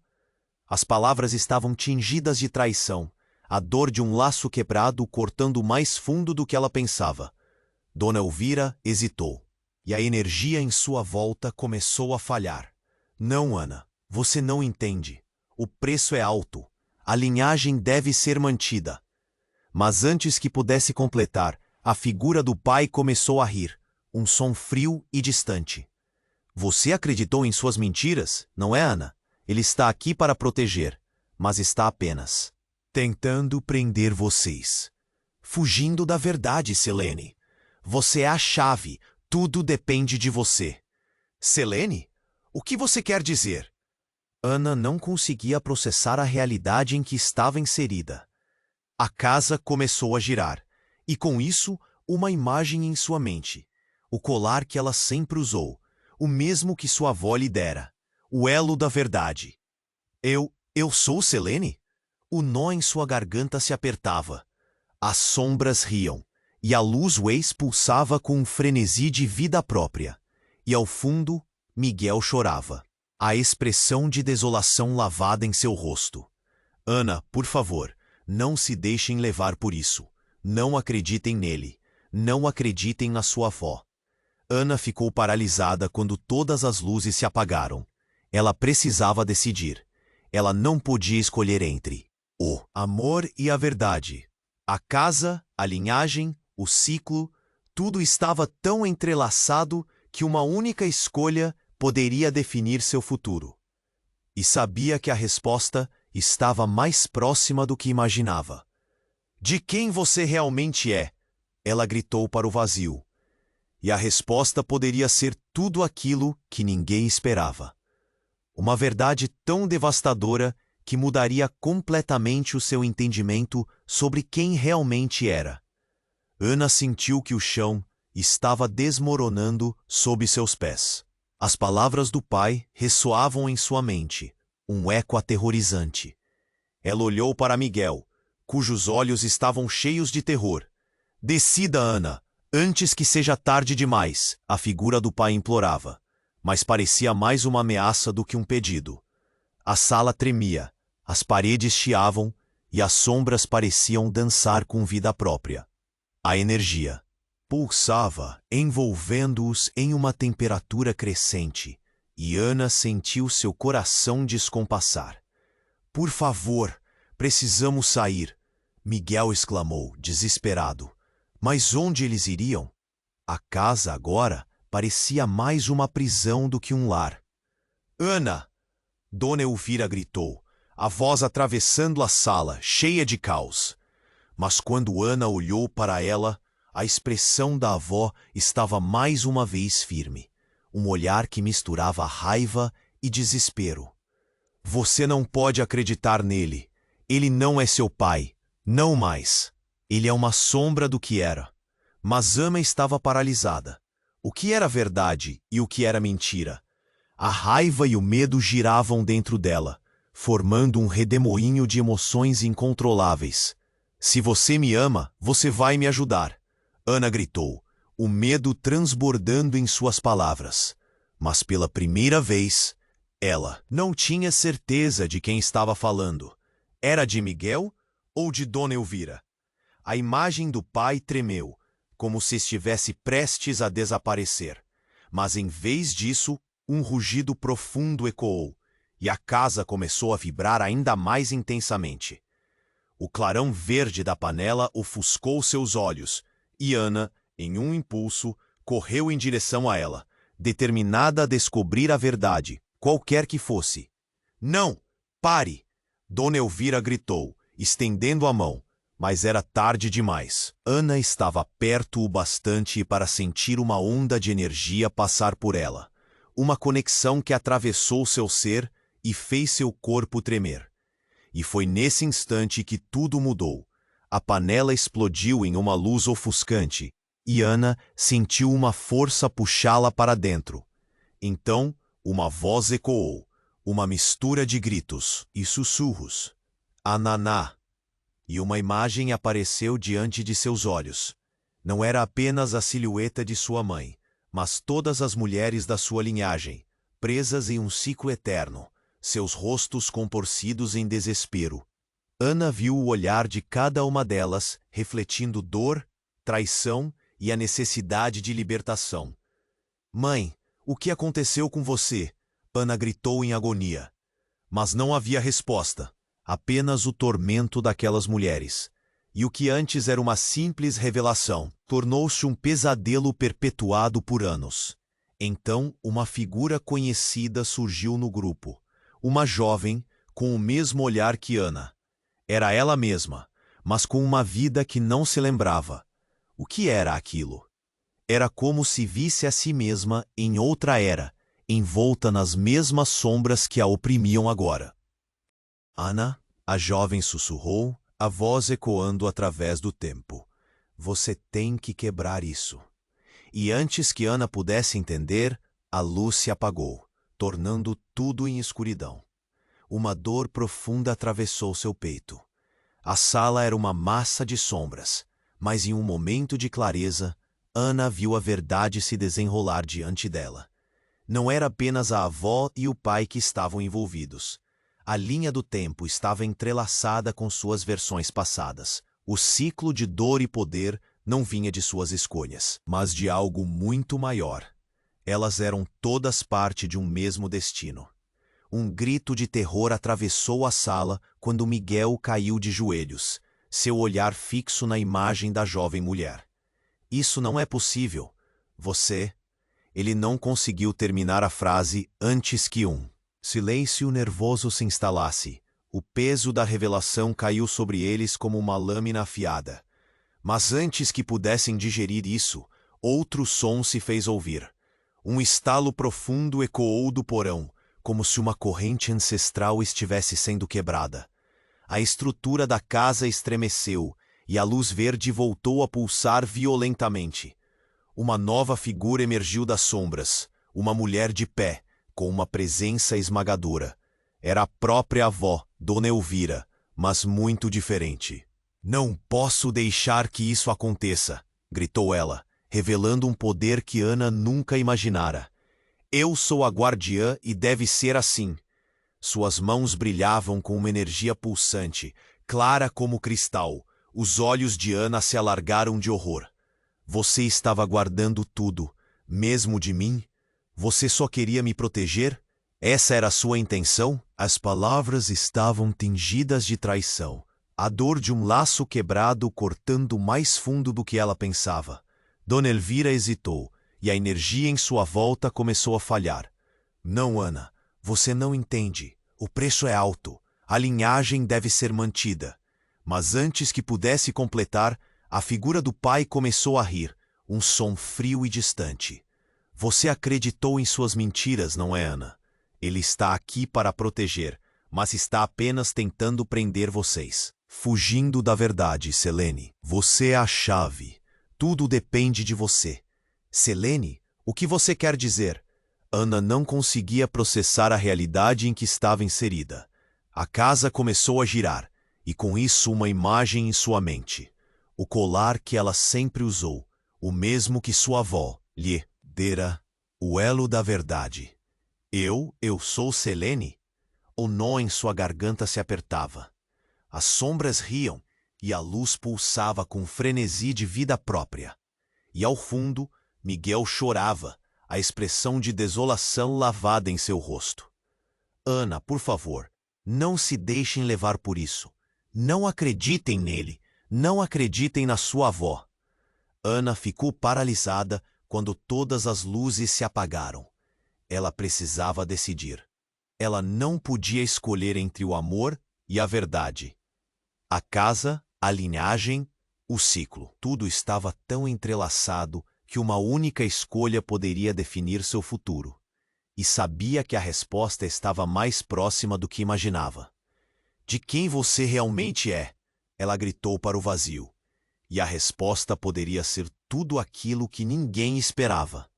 As palavras estavam tingidas de traição, a dor de um laço quebrado cortando mais fundo do que ela pensava. Dona Elvira hesitou, e a energia em sua volta começou a falhar. Não, Ana, você não entende. O preço é alto. A linhagem deve ser mantida. Mas antes que pudesse completar, a figura do pai começou a rir, um som frio e distante. Você acreditou em suas mentiras, não é, Ana? Ele está aqui para proteger, mas está apenas tentando prender vocês. Fugindo da verdade, Selene. Você é a chave, tudo depende de você. Selene? O que você quer dizer? Ana não conseguia processar a realidade em que estava inserida. A casa começou a girar, e com isso, uma imagem em sua mente. O colar que ela sempre usou, o mesmo que sua avó lhe dera. O elo da verdade. Eu sou Selene? O nó em sua garganta se apertava. As sombras riam, e a luz Waze pulsava com um frenesi de vida própria. E ao fundo, Miguel chorava, a expressão de desolação lavada em seu rosto. Ana, por favor, não se deixem levar por isso. Não acreditem nele. Não acreditem na sua avó. Ana ficou paralisada quando todas as luzes se apagaram. Ela precisava decidir. Ela não podia escolher entre o amor e a verdade. A casa, a linhagem, o ciclo, tudo estava tão entrelaçado que uma única escolha poderia definir seu futuro. E sabia que a resposta estava mais próxima do que imaginava. De quem você realmente é? Ela gritou para o vazio. E a resposta poderia ser tudo aquilo que ninguém esperava. Uma verdade tão devastadora que mudaria completamente o seu entendimento sobre quem realmente era. Ana sentiu que o chão estava desmoronando sob seus pés. As palavras do pai ressoavam em sua mente, um eco aterrorizante. Ela olhou para Miguel, cujos olhos estavam cheios de terror. Decida, Ana, antes que seja tarde demais, a figura do pai implorava, mas parecia mais uma ameaça do que um pedido. A sala tremia, as paredes chiavam e as sombras pareciam dançar com vida própria. A energia pulsava, envolvendo-os em uma temperatura crescente, e Ana sentiu seu coração descompassar. Por favor, precisamos sair, Miguel exclamou, desesperado. Mas onde eles iriam? A casa agora parecia mais uma prisão do que um lar. Ana! Dona Elvira gritou, a voz atravessando a sala, cheia de caos. Mas quando Ana olhou para ela, a expressão da avó estava mais uma vez firme, um olhar que misturava raiva e desespero. Você não pode acreditar nele. Ele não é seu pai, não mais. Ele é uma sombra do que era. Mas Ana estava paralisada. O que era verdade e o que era mentira? A raiva e o medo giravam dentro dela, formando um redemoinho de emoções incontroláveis. Se você me ama, você vai me ajudar. Ana gritou, o medo transbordando em suas palavras. Mas pela primeira vez, ela não tinha certeza de quem estava falando. Era de Miguel ou de Dona Elvira? A imagem do pai tremeu, como se estivesse prestes a desaparecer. Mas em vez disso, um rugido profundo ecoou, e a casa começou a vibrar ainda mais intensamente. O clarão verde da panela ofuscou seus olhos, e Ana, em um impulso, correu em direção a ela, determinada a descobrir a verdade, qualquer que fosse. "Não! Pare!" Dona Elvira gritou, estendendo a mão, mas era tarde demais. Ana estava perto o bastante para sentir uma onda de energia passar por ela, uma conexão que atravessou seu ser e fez seu corpo tremer. E foi nesse instante que tudo mudou. A panela explodiu em uma luz ofuscante, e Ana sentiu uma força puxá-la para dentro. Então, uma voz ecoou, uma mistura de gritos e sussurros. "Ananá!" E uma imagem apareceu diante de seus olhos. Não era apenas a silhueta de sua mãe, mas todas as mulheres da sua linhagem, presas em um ciclo eterno, seus rostos contorcidos em desespero. Ana viu o olhar de cada uma delas, refletindo dor, traição e a necessidade de libertação. "Mãe, o que aconteceu com você?" Ana gritou em agonia. Mas não havia resposta, apenas o tormento daquelas mulheres. E o que antes era uma simples revelação, tornou-se um pesadelo perpetuado por anos. Então, uma figura conhecida surgiu no grupo. Uma jovem, com o mesmo olhar que Ana. Era ela mesma, mas com uma vida que não se lembrava. O que era aquilo? Era como se visse a si mesma em outra era, envolta nas mesmas sombras que a oprimiam agora. "Ana", a jovem sussurrou, a voz ecoando através do tempo. "Você tem que quebrar isso." E antes que Ana pudesse entender, a luz se apagou, tornando tudo em escuridão. Uma dor profunda atravessou seu peito. A sala era uma massa de sombras, mas em um momento de clareza, Ana viu a verdade se desenrolar diante dela. Não era apenas a avó e o pai que estavam envolvidos. A linha do tempo estava entrelaçada com suas versões passadas. O ciclo de dor e poder não vinha de suas escolhas, mas de algo muito maior. Elas eram todas parte de um mesmo destino. Um grito de terror atravessou a sala quando Miguel caiu de joelhos, seu olhar fixo na imagem da jovem mulher. "Isso não é possível. Você..." Ele não conseguiu terminar a frase antes que um silêncio nervoso se instalasse. O peso da revelação caiu sobre eles como uma lâmina afiada. Mas antes que pudessem digerir isso, outro som se fez ouvir. Um estalo profundo ecoou do porão, como se uma corrente ancestral estivesse sendo quebrada. A estrutura da casa estremeceu, e a luz verde voltou a pulsar violentamente. Uma nova figura emergiu das sombras, uma mulher de pé, com uma presença esmagadora. Era a própria avó, Dona Elvira, mas muito diferente. "Não posso deixar que isso aconteça", gritou ela, revelando um poder que Ana nunca imaginara. "Eu sou a guardiã e deve ser assim." Suas mãos brilhavam com uma energia pulsante, clara como cristal. Os olhos de Ana se alargaram de horror. "Você estava guardando tudo, mesmo de mim? Você só queria me proteger? Essa era a sua intenção?" As palavras estavam tingidas de traição. A dor de um laço quebrado cortando mais fundo do que ela pensava. Dona Elvira hesitou, e a energia em sua volta começou a falhar. "Não, Ana, você não entende. O preço é alto. A linhagem deve ser mantida." Mas antes que pudesse completar, a figura do pai começou a rir, um som frio e distante. "Você acreditou em suas mentiras, não é, Ana? Ele está aqui para proteger, mas está apenas tentando prender vocês. Fugindo da verdade, Selene. Você é a chave. Tudo depende de você." "Selene, o que você quer dizer?" Ana não conseguia processar a realidade em que estava inserida. A casa começou a girar, e com isso uma imagem em sua mente. O colar que ela sempre usou, o mesmo que sua avó lhe dera, o elo da verdade. Eu sou Selene?" O nó em sua garganta se apertava. As sombras riam, e a luz pulsava com frenesi de vida própria. E ao fundo, Miguel chorava, a expressão de desolação lavada em seu rosto. Ana, por favor, não se deixem levar por isso. Não acreditem nele. Não acreditem na sua avó. Ana ficou paralisada quando todas as luzes se apagaram. Ela precisava decidir. Ela não podia escolher entre o amor e a verdade. A casa, a linhagem, o ciclo. Tudo estava tão entrelaçado que uma única escolha poderia definir seu futuro. E sabia que a resposta estava mais próxima do que imaginava. De quem você realmente é? Ela gritou para o vazio. E a resposta poderia ser tudo aquilo que ninguém esperava.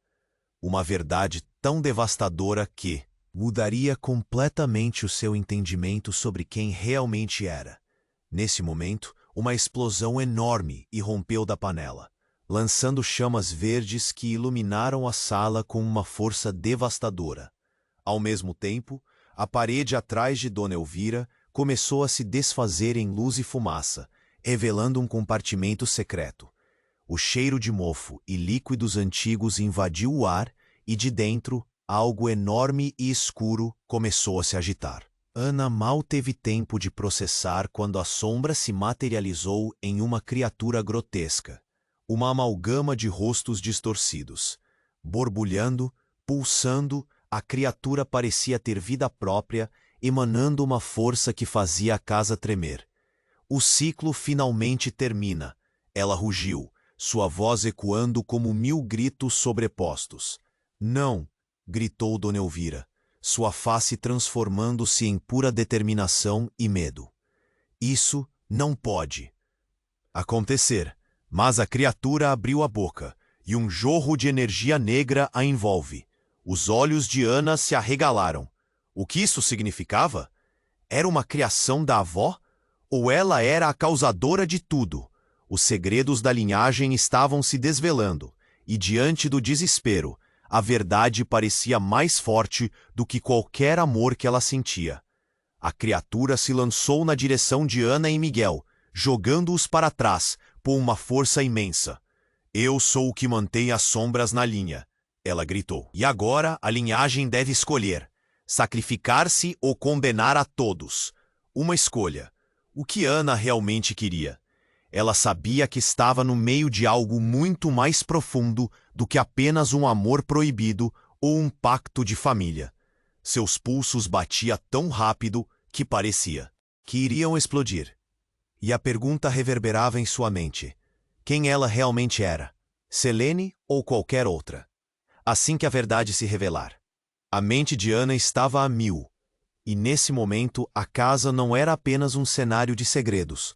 Uma verdade tão devastadora que mudaria completamente o seu entendimento sobre quem realmente era. Nesse momento, uma explosão enorme irrompeu da panela, lançando chamas verdes que iluminaram a sala com uma força devastadora. Ao mesmo tempo, a parede atrás de Dona Elvira começou a se desfazer em luz e fumaça, revelando um compartimento secreto. O cheiro de mofo e líquidos antigos invadiu o ar e, de dentro, algo enorme e escuro começou a se agitar. Ana mal teve tempo de processar quando a sombra se materializou em uma criatura grotesca, uma amalgama de rostos distorcidos. Borbulhando, pulsando, a criatura parecia ter vida própria, emanando uma força que fazia a casa tremer. O ciclo finalmente termina. Ela rugiu, sua voz ecoando como 1000 gritos sobrepostos. Não! Gritou Dona Elvira, sua face transformando-se em pura determinação e medo. Isso não pode acontecer. Mas a criatura abriu a boca, e um jorro de energia negra a envolve. Os olhos de Ana se arregalaram. O que isso significava? Era uma criação da avó? Ou ela era a causadora de tudo? Os segredos da linhagem estavam se desvelando, e diante do desespero, a verdade parecia mais forte do que qualquer amor que ela sentia. A criatura se lançou na direção de Ana e Miguel, jogando-os para trás, com uma força imensa. Eu sou o que mantém as sombras na linha, ela gritou. E agora a linhagem deve escolher, sacrificar-se ou condenar a todos. Uma escolha. O que Ana realmente queria? Ela sabia que estava no meio de algo muito mais profundo do que apenas um amor proibido ou um pacto de família. Seus pulsos batiam tão rápido que parecia que iriam explodir. E a pergunta reverberava em sua mente. Quem ela realmente era? Selene ou qualquer outra? Assim que a verdade se revelar. A mente de Ana estava a 1000. E nesse momento a casa não era apenas um cenário de segredos.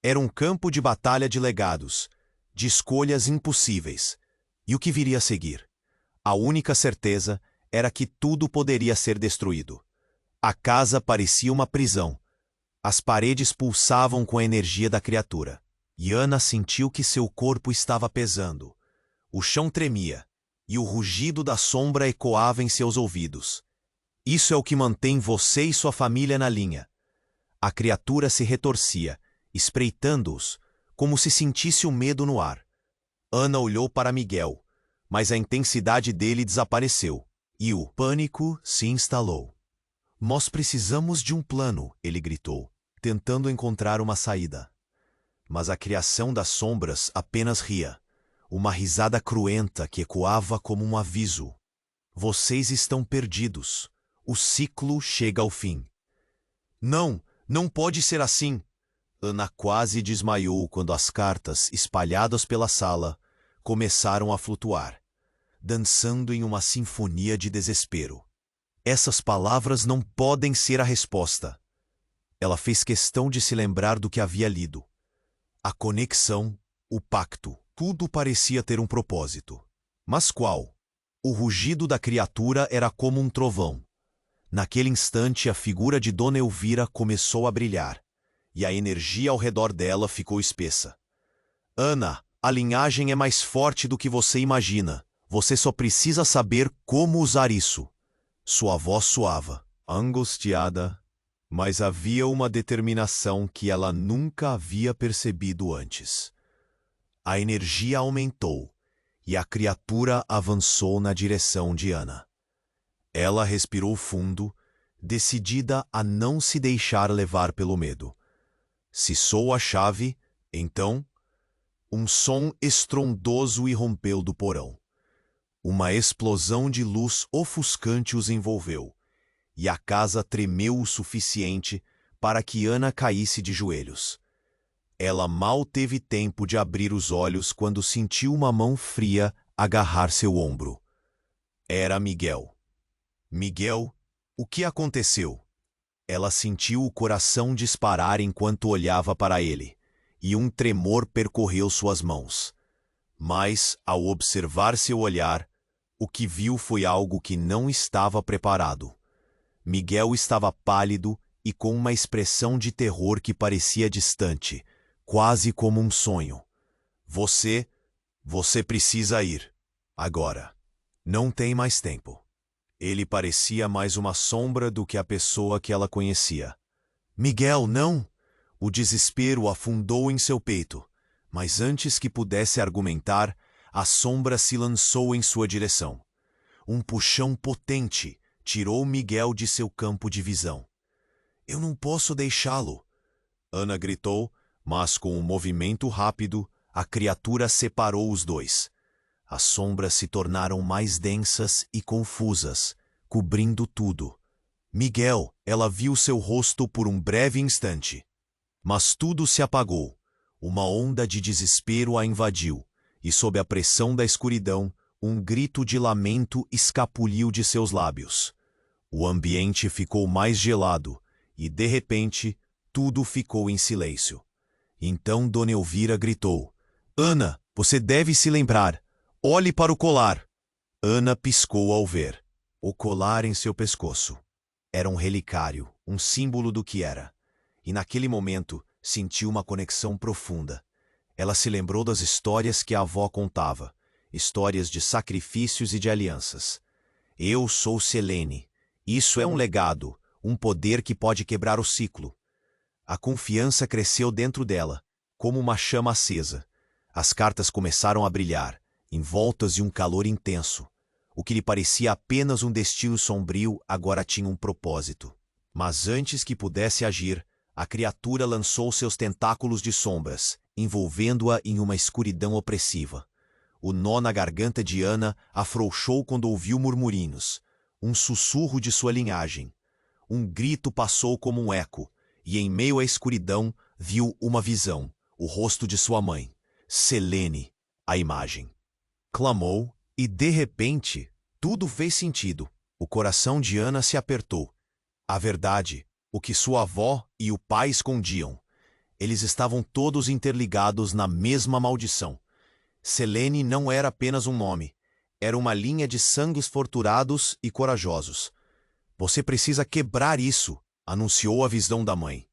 Era um campo de batalha de legados, de escolhas impossíveis. E o que viria a seguir? A única certeza era que tudo poderia ser destruído. A casa parecia uma prisão. As paredes pulsavam com a energia da criatura. E Ana sentiu que seu corpo estava pesando. O chão tremia, e o rugido da sombra ecoava em seus ouvidos. Isso é o que mantém você e sua família na linha. A criatura se retorcia, espreitando-os, como se sentisse o medo no ar. Ana olhou para Miguel, mas a intensidade dele desapareceu, e o pânico se instalou. Nós precisamos de um plano, ele gritou, tentando encontrar uma saída. Mas a criação das sombras apenas ria, uma risada cruenta que ecoava como um aviso. Vocês estão perdidos. O ciclo chega ao fim. Não, não pode ser assim. Ana quase desmaiou quando as cartas, espalhadas pela sala, começaram a flutuar, dançando em uma sinfonia de desespero. Essas palavras não podem ser a resposta. Ela fez questão de se lembrar do que havia lido. A conexão, o pacto, tudo parecia ter um propósito. Mas qual? O rugido da criatura era como um trovão. Naquele instante, a figura de Dona Elvira começou a brilhar, e a energia ao redor dela ficou espessa. Ana, a linhagem é mais forte do que você imagina. Você só precisa saber como usar isso. Sua voz soava, angustiada, mas havia uma determinação que ela nunca havia percebido antes. A energia aumentou, e a criatura avançou na direção de Ana. Ela respirou fundo, decidida a não se deixar levar pelo medo. Cissou a chave, então, um som estrondoso irrompeu do porão. Uma explosão de luz ofuscante os envolveu, e a casa tremeu o suficiente para que Ana caísse de joelhos. Ela mal teve tempo de abrir os olhos quando sentiu uma mão fria agarrar seu ombro. Era Miguel. Miguel, o que aconteceu? Ela sentiu o coração disparar enquanto olhava para ele, e um tremor percorreu suas mãos. Mas, ao observar seu olhar, o que viu foi algo que não estava preparado. Miguel estava pálido e com uma expressão de terror que parecia distante, quase como um sonho. Você precisa ir. Agora. Não tem mais tempo. Ele parecia mais uma sombra do que a pessoa que ela conhecia. Miguel, não! O desespero afundou em seu peito, mas antes que pudesse argumentar, a sombra se lançou em sua direção. Um puxão potente tirou Miguel de seu campo de visão. Eu não posso deixá-lo! Ana gritou, mas com um movimento rápido, a criatura separou os dois. As sombras se tornaram mais densas e confusas, cobrindo tudo. Miguel, ela viu seu rosto por um breve instante. Mas tudo se apagou. Uma onda de desespero a invadiu, e sob a pressão da escuridão, um grito de lamento escapuliu de seus lábios. O ambiente ficou mais gelado, e de repente, tudo ficou em silêncio. Então Dona Elvira gritou: Ana, você deve se lembrar. Olhe para o colar. Ana piscou ao ver. O colar em seu pescoço. Era um relicário, um símbolo do que era. E naquele momento, sentiu uma conexão profunda. Ela se lembrou das histórias que a avó contava. Histórias de sacrifícios e de alianças. Eu sou Selene. Isso é um legado, um poder que pode quebrar o ciclo. A confiança cresceu dentro dela, como uma chama acesa. As cartas começaram a brilhar, envoltas de um calor intenso. O que lhe parecia apenas um destino sombrio agora tinha um propósito. Mas antes que pudesse agir, a criatura lançou seus tentáculos de sombras, envolvendo-a em uma escuridão opressiva. O nó na garganta de Ana afrouxou quando ouviu murmurinhos, um sussurro de sua linhagem. Um grito passou como um eco, e em meio à escuridão viu uma visão, o rosto de sua mãe, Selene, a imagem. Clamou, e de repente, tudo fez sentido. O coração de Ana se apertou. A verdade, o que sua avó e o pai escondiam. Eles estavam todos interligados na mesma maldição. Selene não era apenas um nome. Era uma linha de sangues forturados e corajosos. Você precisa quebrar isso, anunciou a visão da mãe.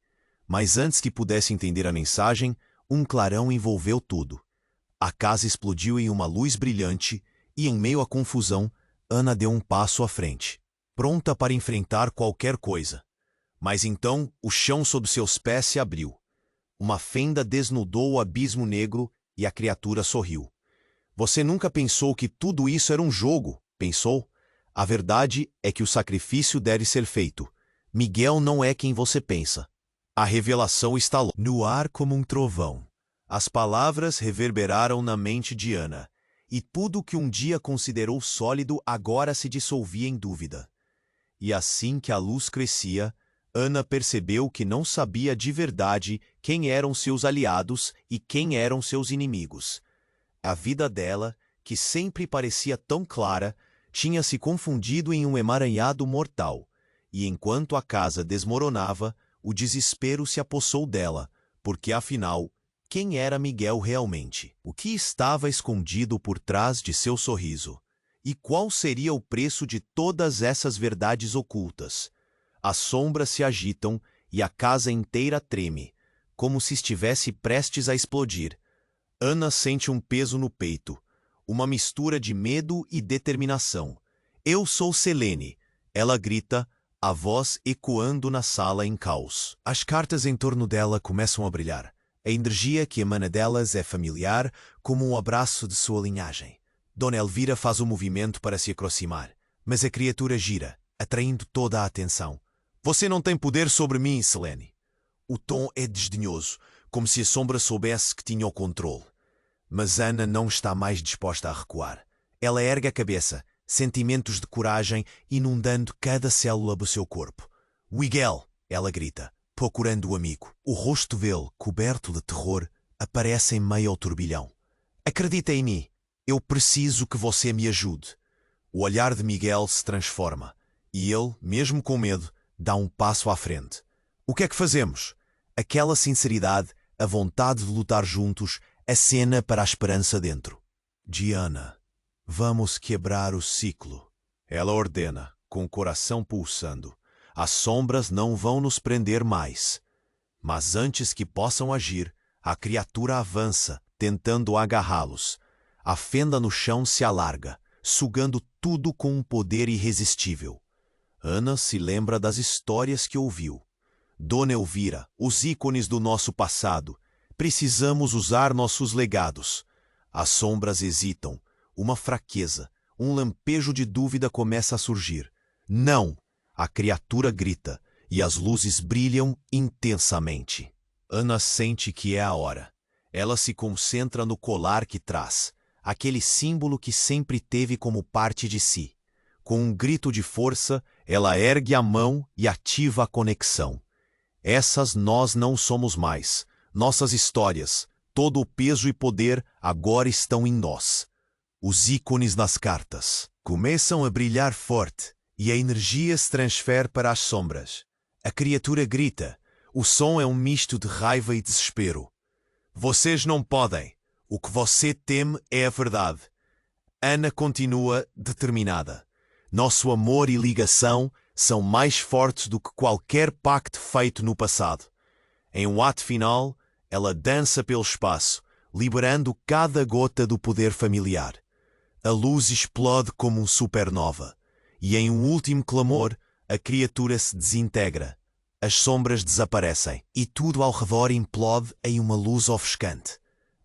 Mas antes que pudesse entender a mensagem, um clarão envolveu tudo. A casa explodiu em uma luz brilhante e, em meio à confusão, Ana deu um passo à frente, pronta para enfrentar qualquer coisa. Mas então o chão sob seus pés se abriu. Uma fenda desnudou o abismo negro e a criatura sorriu. Você nunca pensou que tudo isso era um jogo, pensou? A verdade é que o sacrifício deve ser feito. Miguel não é quem você pensa. A revelação estalou no ar como um trovão. As palavras reverberaram na mente de Ana, e tudo que um dia considerou sólido agora se dissolvia em dúvida. E assim que a luz crescia, Ana percebeu que não sabia de verdade quem eram seus aliados e quem eram seus inimigos. A vida dela, que sempre parecia tão clara, tinha se confundido em um emaranhado mortal, e enquanto a casa desmoronava, o desespero se apossou dela, porque afinal, quem era Miguel realmente? O que estava escondido por trás de seu sorriso? E qual seria o preço de todas essas verdades ocultas? As sombras se agitam e a casa inteira treme, como se estivesse prestes a explodir. Ana sente um peso no peito, uma mistura de medo e determinação. Eu sou Selene, ela grita, a voz ecoando na sala em caos. As cartas em torno dela começam a brilhar. A energia que emana delas é familiar, como um abraço de sua linhagem. Dona Elvira faz um movimento para se aproximar, mas a criatura gira, atraindo toda a atenção. Você não tem poder sobre mim, Selene. O tom é desdenhoso, como se a sombra soubesse que tinha o controle. Mas Ana não está mais disposta a recuar. Ela ergue a cabeça, sentimentos de coragem inundando cada célula do seu corpo. Miguel, ela grita, procurando o amigo. O rosto dele, coberto de terror, aparece em meio ao turbilhão. Acredita em mim. Eu preciso que você me ajude. O olhar de Miguel se transforma e ele, mesmo com medo, dá um passo à frente. O que é que fazemos? Aquela sinceridade, a vontade de lutar juntos, acena para a esperança dentro. Diana, vamos quebrar o ciclo. Ela ordena, com o coração pulsando. As sombras não vão nos prender mais. Mas antes que possam agir, a criatura avança, tentando agarrá-los. A fenda no chão se alarga, sugando tudo com um poder irresistível. Ana se lembra das histórias que ouviu. Dona Elvira, os ícones do nosso passado. Precisamos usar nossos legados. As sombras hesitam. Uma fraqueza, um lampejo de dúvida começa a surgir. Não! A criatura grita, e as luzes brilham intensamente. Ana sente que é a hora. Ela se concentra no colar que traz, aquele símbolo que sempre teve como parte de si. Com um grito de força, ela ergue a mão e ativa a conexão. Essas nós não somos mais. Nossas histórias, todo o peso e poder agora estão em nós. Os ícones nas cartas começam a brilhar forte e a energia se transfere para as sombras. A criatura grita. O som é um misto de raiva e desespero. Vocês não podem. O que você teme é a verdade. Ana continua determinada. Nosso amor e ligação são mais fortes do que qualquer pacto feito no passado. Em um ato final, ela dança pelo espaço, liberando cada gota do poder familiar. A luz explode como um supernova, e em um último clamor, a criatura se desintegra. As sombras desaparecem, e tudo ao redor implode em uma luz ofuscante.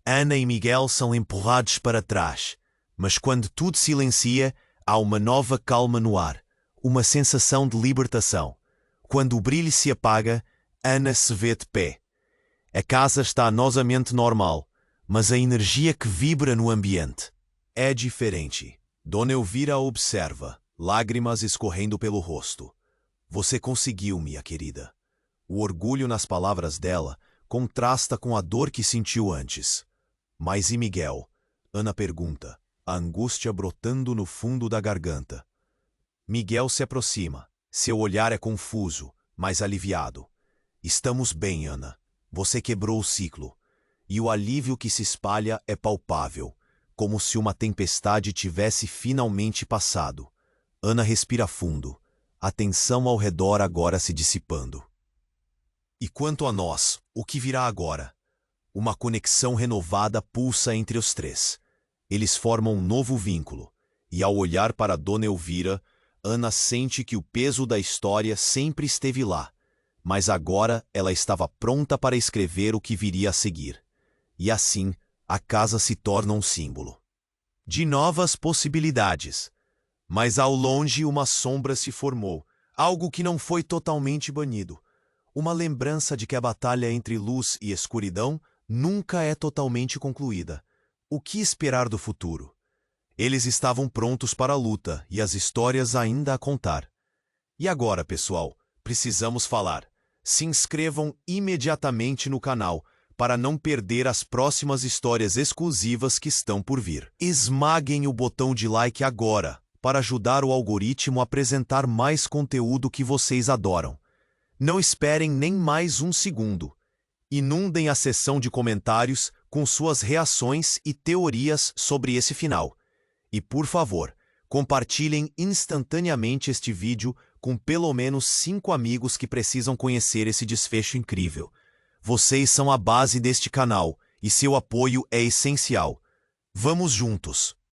Ana e Miguel são empurrados para trás, mas quando tudo silencia, há uma nova calma no ar, uma sensação de libertação. Quando o brilho se apaga, Ana se vê de pé. A casa está anosamente normal, mas a energia que vibra no ambiente é diferente. Dona Elvira a observa, lágrimas escorrendo pelo rosto. Você conseguiu, minha querida. O orgulho nas palavras dela contrasta com a dor que sentiu antes. Mas e Miguel? Ana pergunta, a angústia brotando no fundo da garganta. Miguel se aproxima. Seu olhar é confuso, mas aliviado. Estamos bem, Ana. Você quebrou o ciclo. E o alívio que se espalha é palpável, como se uma tempestade tivesse finalmente passado. Ana respira fundo, a tensão ao redor agora se dissipando. E quanto a nós, o que virá agora? Uma conexão renovada pulsa entre os três. Eles formam um novo vínculo, e ao olhar para Dona Elvira, Ana sente que o peso da história sempre esteve lá, mas agora ela estava pronta para escrever o que viria a seguir. E assim, a casa se torna um símbolo de novas possibilidades. Mas ao longe uma sombra se formou, algo que não foi totalmente banido. Uma lembrança de que a batalha entre luz e escuridão nunca é totalmente concluída. O que esperar do futuro? Eles estavam prontos para a luta e as histórias ainda a contar. E agora, pessoal, precisamos falar. Se inscrevam imediatamente no canal para não perder as próximas histórias exclusivas que estão por vir. Esmaguem o botão de like agora para ajudar o algoritmo a apresentar mais conteúdo que vocês adoram. Não esperem nem mais um segundo. Inundem a seção de comentários com suas reações e teorias sobre esse final. E, por favor, compartilhem instantaneamente este vídeo com pelo menos 5 amigos que precisam conhecer esse desfecho incrível. Vocês são a base deste canal e seu apoio é essencial. Vamos juntos!